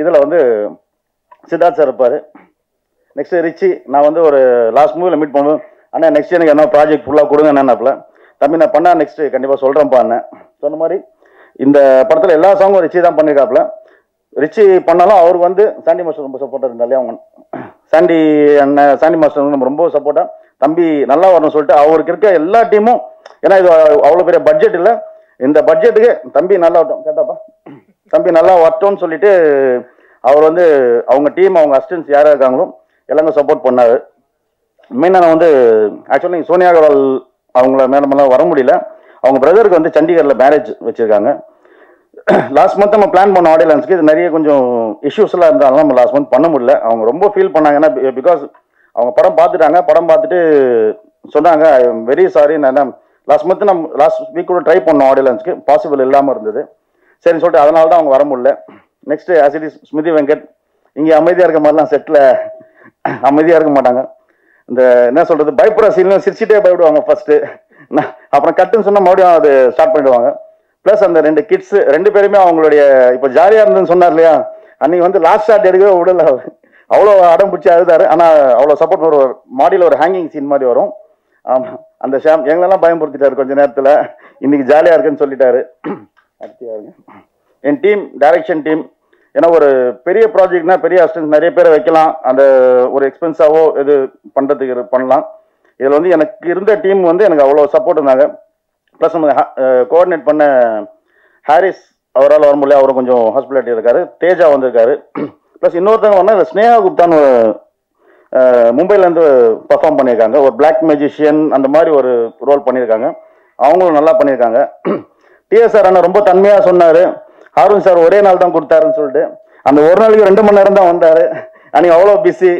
D: இதில் வந்து சித்தார்த் சார் இருப்பார். நெக்ஸ்ட் ரிச்சி, நான் வந்து ஒரு லாஸ்ட் மூவியில் மீட் பண்ணுவேன், அண்ணா நெக்ஸ்ட் எனக்கு என்ன ப்ராஜெக்ட் ஃபுல்லாக கொடுங்க என்னன்னாப்புல. தம்பி நான் பண்ணா நெக்ஸ்ட் கண்டிப்பாக சொல்கிறேன்ப்பா அண்ணன் சொன்ன மாதிரி. இந்த படத்தில் எல்லா சாங்கும் ரிச்சி தான் பண்ணியிருக்காப்புல. ரிச்சி பண்ணாலும் அவருக்கு வந்து சாண்டி மாஸ்டர் ரொம்ப சப்போர்ட்டாக இருந்தாலே அவங்க சாண்டி மாஸ்டர் வந்து நம்ம ரொம்ப சப்போர்ட்டாக தம்பி நல்லா வரணும்னு சொல்லிட்டு அவருக்கு இருக்க எல்லா டீமும், ஏன்னா இது அவ்வளோ பெரிய பட்ஜெட் இல்லை, இந்த பட்ஜெட்டுக்கு தம்பி நல்லா வரட்டும் கேட்டாப்பா, தம்பி நல்லா வரட்டும்னு சொல்லிட்டு அவர் வந்து அவங்க டீம் அவங்க அசிஸ்டன்ஸ் யாராக இருக்காங்களோ எல்லாமே சப்போர்ட் பண்ணார். மெயினாக நான் வந்து ஆக்சுவலி சோனியா அகர்வால் அவங்கள மேடமெல்லாம் வர முடியல, அவங்க பிரதருக்கு வந்து சண்டிகரில் மேரேஜ் வச்சுருக்காங்க. லாஸ்ட் மந்த் நம்ம பிளான் பண்ண ஆடியோ லான்ஸ்க்கு இது நிறைய கொஞ்சம் இஷ்யூஸ்லாம் இருந்தாலும் நம்ம லாஸ்ட் மந்த் பண்ண முடியல. அவங்க ரொம்ப ஃபீல் பண்ணாங்கன்னா பிகாஸ் அவங்க படம் பார்த்துட்டாங்க, படம் பார்த்துட்டு சொன்னாங்க ஐ எம் வெரி சாரி, நான் லாஸ்ட் மந்த் நம்ம லாஸ்ட் வீக் கூட ட்ரை பண்ணோம் ஆடியோ லான்ஸ்க்கு, பாசிபிள் இல்லாமல் இருந்தது. சரின்னு சொல்லிட்டு அதனால தான் அவங்க வர முடியல. நெக்ஸ்ட் ஆசிடி ஸ்மிருதி வெங்கட் இங்கே அமைதியாக இருக்க மாதிரிலாம் செட்டில் அமைதியாக இருக்க மாட்டாங்க. இந்த என்ன சொல்கிறது பயப்படுற சீன்லையும் சிரிச்சிட்டே பயப்படுவாங்க ஃபர்ஸ்ட்டு, அப்புறம் கட்டுன்னு சொன்னால் மறுபடியும் அது ஸ்டார்ட் பண்ணிடுவாங்க. ப்ளஸ் அந்த 2 கிட்ஸு 2 பேருமே அவங்களுடைய இப்போ ஜாலியாக இருந்ததுன்னு சொன்னார் இல்லையா, அன்றைக்கி வந்து லாஸ்ட் ஷாட் எடுக்கவே விடல, அவ்வளோ அடம் பிடிச்சி அழுதாரு. ஆனால் அவ்வளோ சப்போர்ட் ஒரு மாடியில் ஒரு ஹேங்கிங் சீன் மாதிரி வரும். ஆமாம், அந்த ஷாம் எங்களெல்லாம் பயன்படுத்திட்டாரு கொஞ்ச நேரத்தில், இன்னைக்கு ஜாலியாக இருக்குன்னு சொல்லிட்டாரு. அடுத்து என் டீம், டைரக்ஷன் டீம், ஏன்னா ஒரு பெரிய ப்ராஜெக்ட்னா பெரிய அசிஸ்டன்ஸ் நிறைய பேரை வைக்கலாம், அந்த ஒரு எக்ஸ்பென்ஸாவோ இது பண்ணுறதுக்கு பண்ணலாம். இதில் வந்து எனக்கு இருந்த டீம் வந்து எனக்கு அவ்வளோ சப்போர்ட் இருந்தாங்க. ப்ளஸ் நம்ம கோஆர்டினேட் பண்ண ஹாரிஸ் அவரால் வர முடியல, அவரும் கொஞ்சம் ஹாஸ்பிட்டாலிட்டி இருக்காரு. தேஜா வந்திருக்காரு. ப்ளஸ் இன்னொருத்தவங்க வந்து ஸ்னேகா குப்தான்னு மும்பைலேருந்து பர்ஃபார்ம் பண்ணியிருக்காங்க, ஒரு பிளாக் மேஜிஷியன் அந்த மாதிரி ஒரு ரோல் பண்ணியிருக்காங்க, அவங்களும் நல்லா பண்ணியிருக்காங்க. டிஎஸ்ஆர் அண்ணா ரொம்ப தன்மையாக சொன்னார், ஹாரூன் சார் ஒரே நாள் தான் கொடுத்தாருன்னு சொல்லிட்டு. அந்த ஒரு நாளைக்கு 2 மணி நேரம் தான் வந்தார். அன்றைக்கி அவ்வளோ பிஸி.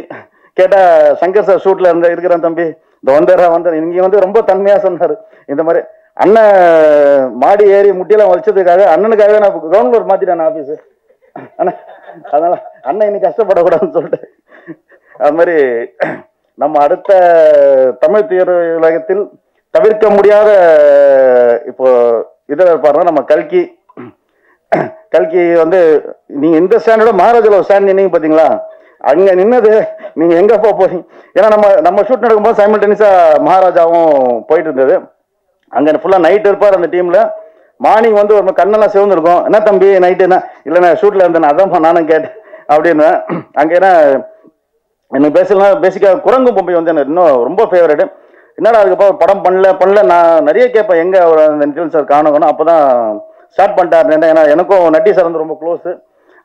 D: கேட்டால் சங்கர் சார் ஷூட்டில் இருக்கிறேன் தம்பி இந்த வந்தார் இங்கே வந்து ரொம்ப தன்மையாக சொன்னார். இந்த மாதிரி அண்ணன் மாடி ஏறி முட்டியெல்லாம் வச்சதுக்காக அண்ணனுக்காகவே நான் கிரவுண்ட் ஃப்ளோர் மாற்றிட்டேன் ஆஃபீஸு அண்ணா, அதனால் அண்ணன் இன்னைக்கு கஷ்டப்படக்கூடாதுன்னு சொல்லிட்டு. அது மாதிரி நம்ம அடுத்த தமிழ் திரையுலகத்தில் தவிர்க்க முடியாத இப்போ இதில் இருப்பாருன்னா நம்ம கல்கி வந்து நீங்கள் இந்த ஸ்டாண்டோட மகாராஜாவில் ஒரு ஸ்டாண்ட் நின்னீங்க பார்த்தீங்களா, அங்கே நின்னது நீங்கள் எங்கே போகிறீங்க. ஏன்னா நம்ம ஷூட் நடக்கும்போது சைமல்டேனியஸாக மகாராஜாவும் போயிட்டு இருந்தது. அங்கே ஃபுல்லாக நைட் இருப்பார் அந்த டீமில். மார்னிங் வந்து ஒரு கண்ணெல்லாம் சிவந்துருக்கும், என்ன தம்பி நைட்டு என்ன இல்லைண்ணா ஷூட்டில் இருந்தேன் அதான் நானும் கேட்டேன் அப்படின்னு. அங்கே ஏன்னா எனக்கு பேசிக்காக குரங்கு பொம்பை வந்து எனக்கு இன்னும் ரொம்ப ஃபேவரேட்டு. என்னடா அதுக்கப்புறம் படம் பண்ணல நான் நிறைய கேட்பேன் எங்கே அவர் அந்த நிதில் சார் காணணும். அப்போ தான் ஸ்டார்ட் பண்ணிட்டார். ஏன்னா எனக்கும் நட்டி சார் வந்து ரொம்ப க்ளோஸு.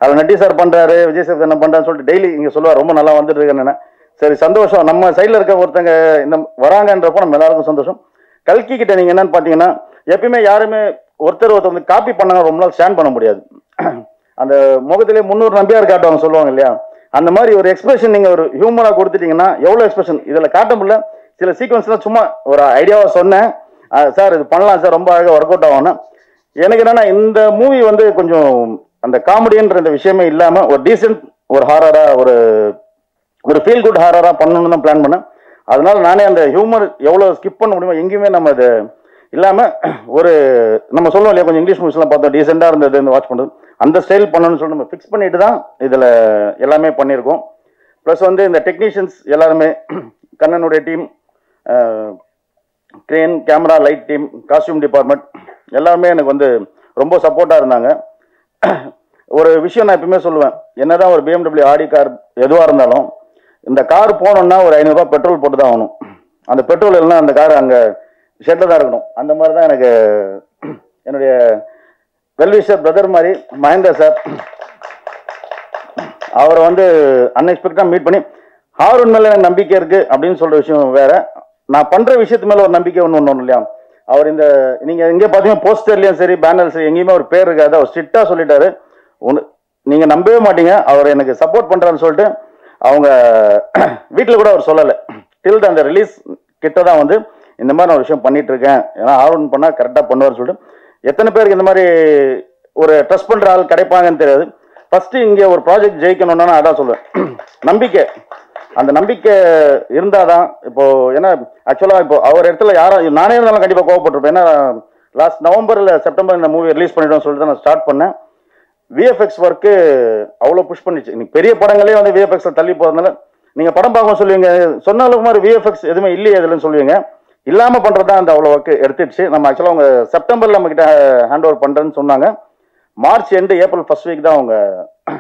D: அதில் நட்டி சார் பண்ணுறாரு, விஜய் சார் என்ன பண்ணுறான்னு சொல்லிட்டு டெய்லி இங்கே சொல்லுவார், ரொம்ப நல்லா வந்துட்டு இருக்கேன்னு. சரி சந்தோஷம், நம்ம சைடில் இருக்க ஒருத்தங்க இந்த வராங்கன்றப்போ நம்ம எல்லாருக்கும் சந்தோஷம். கல்கி கிட்ட நீங்கள் என்னன்னு பார்த்தீங்கன்னா எப்பயுமே யாருமே ஒருத்தர் வந்து காப்பி பண்ணாங்க ரொம்ப நாள் ஸ்டாண்ட் பண்ண முடியாது. அந்த முகத்திலே 300 நம்பியார் காட்டுவாங்க சொல்லுவாங்க இல்லையா, அந்த மாதிரி ஒரு எக்ஸ்பிரஷன் நீங்கள் ஒரு ஹியூமராக கொடுத்துட்டீங்கன்னா எவ்வளோ எக்ஸ்பிரஷன் இதில் காட்ட முடியல. சில சீக்வன்ஸ்லாம் சும்மா ஒரு ஐடியாவாக சொன்னேன், சார் இது பண்ணலாம் சார் ரொம்ப அழகாக ஒர்க் அவுட் ஆகும்னா. எனக்கு என்னன்னா இந்த மூவி வந்து கொஞ்சம் அந்த காமெடின்ற இந்த விஷயமே இல்லாமல் ஒரு டீசென்ட் ஒரு ஹாரராக ஒரு ஃபீல் குட் ஹாரராக பண்ணணும்னு தான் பிளான் பண்ணேன். அதனால நானே அந்த ஹியூமர் எவ்வளோ ஸ்கிப் பண்ண முடியுமோ எங்கேயுமே நம்ம அது இல்லாமல் ஒரு நம்ம சொல்லுவோம் இல்லையா கொஞ்சம் இங்கிலீஷ் மூவிஸ்லாம் பார்த்தோம் டீசெண்டாக இருந்தது இந்த வாட்ச் பண்ணுறது, அந்த ஸ்டைல் பண்ணணும்னு சொல்லி நம்ம ஃபிக்ஸ் பண்ணிட்டு தான் இதில் எல்லாமே பண்ணியிருக்கோம். ப்ளஸ் வந்து இந்த டெக்னீஷியன்ஸ் எல்லாருமே கண்ணனுடைய team, crane camera light team, costume department எல்லாருமே எனக்கு வந்து ரொம்ப சப்போர்ட்டாக இருந்தாங்க. ஒரு விஷயம் நான் எப்பவுமே சொல்லுவேன், என்னதான் ஒரு BMW ஆடி கார் எதுவாக இருந்தாலும் இந்த கார் போனோம்னா ஒரு 500 ரூபாய் பெட்ரோல் போட்டு தான் ஆகணும். அந்த பெட்ரோல் இல்லைன்னா அந்த கார் அங்கே ஷெட்டில் தான் இருக்கணும். அந்த மாதிரி தான் எனக்கு என்னுடைய வெல்விஷர் பிரதர் மாதிரி மகேந்திர சார், அவரை வந்து அன்எக்ஸ்பெக்டடாக மீட் பண்ணி ஹாரூன் மேலே எனக்கு நம்பிக்கை இருக்குது அப்படின்னு சொல்கிற விஷயம் வேற. நான் பண்ணுற விஷயத்து மேலே ஒரு நம்பிக்கை ஒன்று இல்லையா. அவர் இந்த நீங்கள் எங்கே பார்த்தீங்கன்னா போஸ்டர்லேயும் சரி பேனர்லையும் சரி எங்கேயுமே ஒரு பேர் இருக்காது. அவர் ஸ்ட்ரிக்டாக சொல்லிட்டாரு. ஒன்று நீங்கள் நம்பவே மாட்டீங்க, அவர் எனக்கு சப்போர்ட் பண்ணுறான்னு சொல்லிட்டு அவங்க வீட்டில் கூட அவர் சொல்லலை. டில் அந்த ரிலீஸ் கிட்ட தான் வந்து இந்த மாதிரி நான் ஒரு விஷயம் பண்ணிட்டு இருக்கேன், ஏன்னா ஆர்வம் பண்ணால் கரெக்டாக பண்ணுவார்னு சொல்லிட்டு. எத்தனை பேருக்கு இந்த மாதிரி ஒரு ட்ரஸ்ட் பண்ணுற ஆள் கிடைப்பாங்கன்னு தெரியாது. ஃபஸ்ட்டு இங்கே ஒரு ப்ராஜெக்ட் ஜெயிக்கணும்னா நான் அதான் சொல்லுவேன், நம்பிக்கை. அந்த நம்பிக்கை இருந்தால் தான் இப்போது, ஏன்னா ஆக்சுவலாக இப்போ அவர் இடத்துல யாரும் நானே இருந்தாலும் கண்டிப்பாக கோவப்பட்டிருப்பேன். ஏன்னா லாஸ்ட் நவம்பர் இல்லை செப்டம்பர் இந்த மூவி ரிலீஸ் பண்ணிட்டோம்னு சொல்லிட்டு தான் நான் ஸ்டார்ட் பண்ணேன். விஎஃப்எக்ஸ் ஒர்க்கு அவ்வளோ புஷ் பண்ணிச்சு. இன்னைக்கு பெரிய படங்களே வந்து விஎஃப்எக்ஸில் தள்ளி போகிறதுனால நீங்கள் படம் பார்க்க சொல்லுவீங்க, சொன்னாலும் மாதிரி விஎஃப்எக்ஸ் எதுவுமே இல்லையே எதுலன்னு சொல்லுவீங்க. இல்லாமல் பண்ணுறது தான் அந்த அவ்வளோ ஒர்க்கு எடுத்துடுச்சு. நம்ம ஆக்சுவலாக அவங்க செப்டம்பரில் நம்மக்கிட்ட ஹேண்ட் ஓவர் பண்ணுறேன்னு சொன்னாங்க. March end April first week தான் அவங்க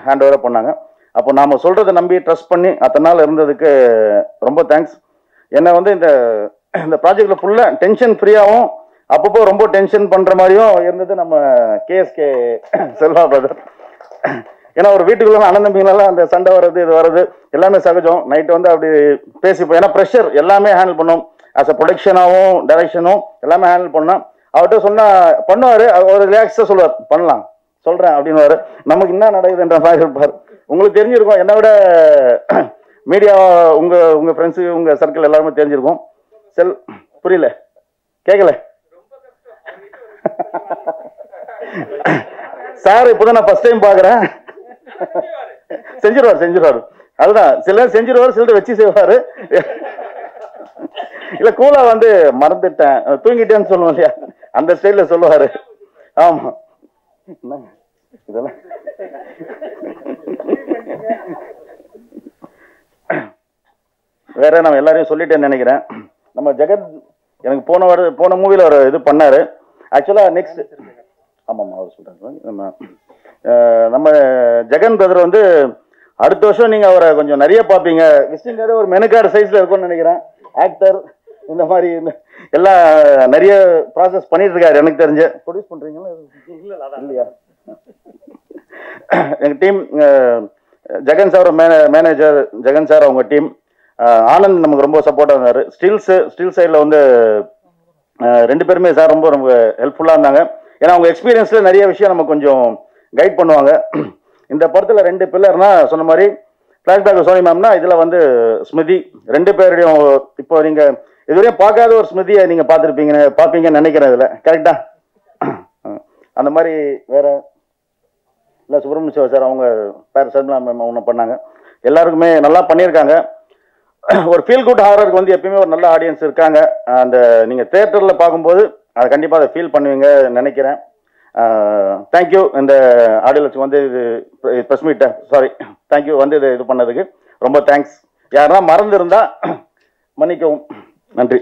D: ஹேண்ட் ஓவராக பண்ணாங்க. அப்போ நாம் சொல்கிறத நம்பி ட்ரஸ்ட் பண்ணி அத்தனை நாள் இருந்ததுக்கு ரொம்ப தேங்க்ஸ். என்னை வந்து இந்த ப்ராஜெக்டில் ஃபுல்லாக டென்ஷன் ஃப்ரீயாகவும் அப்பப்போ ரொம்ப டென்ஷன் பண்ணுற மாதிரியும் இருந்தது நம்ம கேஎஸ்கே செல்வா பிரதர். ஏன்னா ஒரு வீட்டுக்குள்ள அண்ணன் தம்பிங்களெல்லாம் அந்த சண்டை வர்றது இது வர்றது எல்லாமே சகஜம். நைட்டு வந்து அப்படி பேசிப்போம். ஏன்னா ப்ரெஷர் எல்லாமே ஹேண்டில் பண்ணோம். ஆஸ் அ ப்ரொடக்ஷனாகவும் டைரக்ஷனும் எல்லாமே ஹேண்டில் பண்ணோம். அவர்கிட்ட சொன்னால் பண்ணுவார், ஒரு ரிலாக்ஸாக சொல்லுவார், பண்ணலாம் சொல்கிறேன் அப்படின்னுவார். நமக்கு என்ன நடக்குதுன்ற மாதிரி இருப்பார். உங்களுக்கு தெரிஞ்சிருக்கும், என்னை விட மீடியா உங்கள் ஃப்ரெண்ட்ஸு உங்கள் சர்க்கிள் எல்லாருமே தெரிஞ்சிருக்கும். புரியல, கேட்கல சார், இப்போதான் நான் ஃபர்ஸ்ட் டைம் பார்க்குறேன். செஞ்சிருவார். அதுதான் சில செஞ்சிருவார், சிலர் வச்சு செய்வார். இல்லை கூலா வந்து மறந்துட்டேன் தூங்கிட்டேன்னு சொல்லுவோம் இல்லையா, அந்த ஸ்டைலில் சொல்லுவார். ஆமாம், இதெல்லாம் வேற நம்ம எல்லாரையும் சொல்லிட்டேன்னு நினைக்கிறேன். நம்ம ஜெகத் எனக்கு போன மூவியில் ஒரு இது பண்ணாரு. ஆக்சுவலாக நெக்ஸ்ட் ஆமாம் அவர் சொல்கிறாங்க. நம்ம ஜெகன் பிரதர் வந்து அடுத்த வருஷம் நீங்கள் அவரை கொஞ்சம் நிறைய பார்ப்பீங்க. விசிட்டிங் கார்டு ஒரு மெனு கார்டு சைஸில் இருக்கும்னு நினைக்கிறேன். ஆக்டர் இந்த மாதிரி எல்லாம் நிறைய ப்ராசஸ் பண்ணிட்டு இருக்காரு. எனக்கு தெரிஞ்சு ப்ரொடியூஸ் பண்ணுறீங்களா இல்லையா? எங்கள் team Jagan sir manager Jagan sir, அவங்க டீம் ஆனந்த் நமக்கு ரொம்ப சப்போர்ட்டாக இருந்தார். ஸ்டில் சைடில் வந்து 2 பேருமே சார் ரொம்ப ஹெல்ப்ஃபுல்லாக இருந்தாங்க. ஏன்னா அவங்க எக்ஸ்பீரியன்ஸில் நிறைய விஷயம் நம்ம கொஞ்சம் கைட் பண்ணுவாங்க. இந்த படத்தில் 2 பில்லர்னா சொன்ன மாதிரி ஃப்ளாஷ்பேக் சோனி மேம்னா இதில் வந்து ஸ்மிருதி 2 பேருடையும் இப்போ நீங்கள் இதுவரையும் பார்க்காத ஒரு ஸ்மிருதியை நீங்கள் பார்ப்பீங்கன்னு நினைக்கிறேன். இதில் கரெக்டா? அந்த மாதிரி வேற இல்லை சுப்பிரமணிய சிவா சார் அவங்க பேர் சர்மிளா மேம் ஒன்று பண்ணாங்க. எல்லாருக்குமே நல்லா பண்ணியிருக்காங்க. ஒரு ஃபீல் குட் ஹாரருக்கு வந்து எப்பயுமே ஒரு நல்ல ஆடியன்ஸ் இருக்காங்க. அந்த நீங்கள் தியேட்டரில் பார்க்கும்போது அதை கண்டிப்பாக அதை ஃபீல் பண்ணுவீங்க நினைக்கிறேன். தேங்க்யூ இந்த ஆடியன்ஸ் வந்து இது ப்ரெஸ் மீட்டை தேங்க்யூ வந்து இது பண்ணதுக்கு ரொம்ப தேங்க்ஸ். யாருன்னா மறந்துருந்தா மன்னிக்கவும். நன்றி.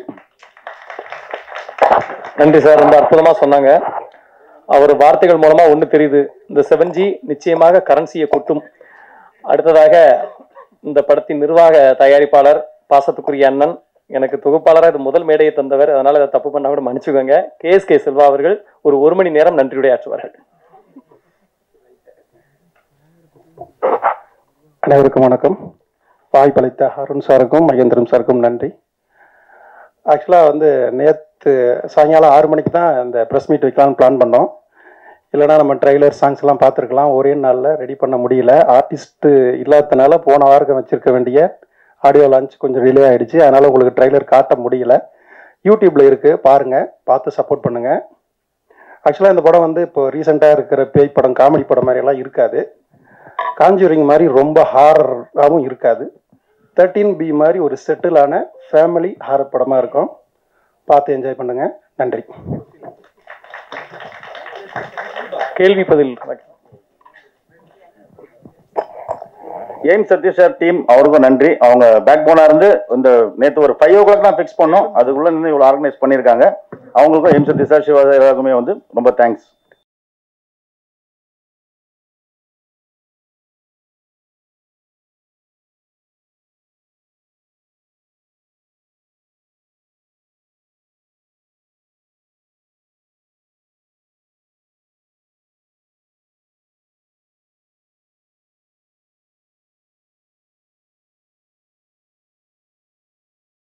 H: நன்றி சார், ரொம்ப அற்புதமாக சொன்னாங்க. அவர் வார்த்தைகள் மூலமாக ஒன்று தெரியுது, இந்த 7G நிச்சயமாக கரன்சியை கொட்டும். அடுத்ததாக இந்த படத்தின் நிர்வாக தயாரிப்பாளர் பாசத்துக்குரிய அண்ணன், எனக்கு தொகுப்பாளராக இது முதல் மேடையை தந்தவர், அதனால அதை தப்பு பண்ணா கூட மன்னிச்சுக்கோங்க. கேஎஸ்கே செல்வா அவர்கள் ஒரு 1 மணி நேரம் நன்றியுடைய ஆற்றுவார்கள்.
P: அனைவருக்கும் வணக்கம். வாய்ப்பளித்த அருண் சாருக்கும் மகேந்திரன் சாருக்கும் நன்றி. ஆக்சுவலாக வந்து நேற்று சாயங்காலம் 6 மணிக்கு தான் இந்த ப்ரெஸ் மீட் வைக்கலாம்னு பிளான் பண்ணோம். இல்லைனா நம்ம ட்ரெய்லர் சாங்ஸ்லாம் பார்த்துருக்கலாம், ஒரே நாளில் ரெடி பண்ண முடியல. ஆர்டிஸ்ட்டு இல்லாததுனால போன வாரம் வச்சுருக்க வேண்டிய ஆடியோ லான்ச் கொஞ்சம் டிலே ஆகிடுச்சு. அதனால் உங்களுக்கு ட்ரெய்லர் காட்ட முடியல. யூடியூப்பில் இருக்குது, பாருங்கள், பார்த்து சப்போர்ட் பண்ணுங்கள். ஆக்சுவலாக இந்த படம் வந்து இப்போ ரீசெண்டாக இருக்கிற பேய் படம் காமெடி படம் மாதிரியெல்லாம் இருக்காது. காஞ்சூரிங் மாதிரி ரொம்ப ஹாரராகவும் இருக்காது. 13B மாதிரி ஒரு செட்டிலான ஃபேமிலி ஹாரர் படமாக இருக்கும். பார்த்து என்ஜாய் பண்ணுங்கள். நன்றி.
H: கேள்வி பதில்.
D: எய்ம் சதீஷ் சார் டீம் அவருக்கும் நன்றி. அவங்க பேக் போனா இருந்து இந்த நேற்று ஒரு 5 o'clock தான் ஃபிக்ஸ் பண்ணோம், அதுக்குள்ள இருந்து இவ்வளோ ஆர்கனைஸ் பண்ணியிருக்காங்க. அவங்களுக்கும் எய்ம் சதீஷ் சார் சிவா எல்லாருக்குமே வந்து ரொம்ப தேங்க்ஸ்.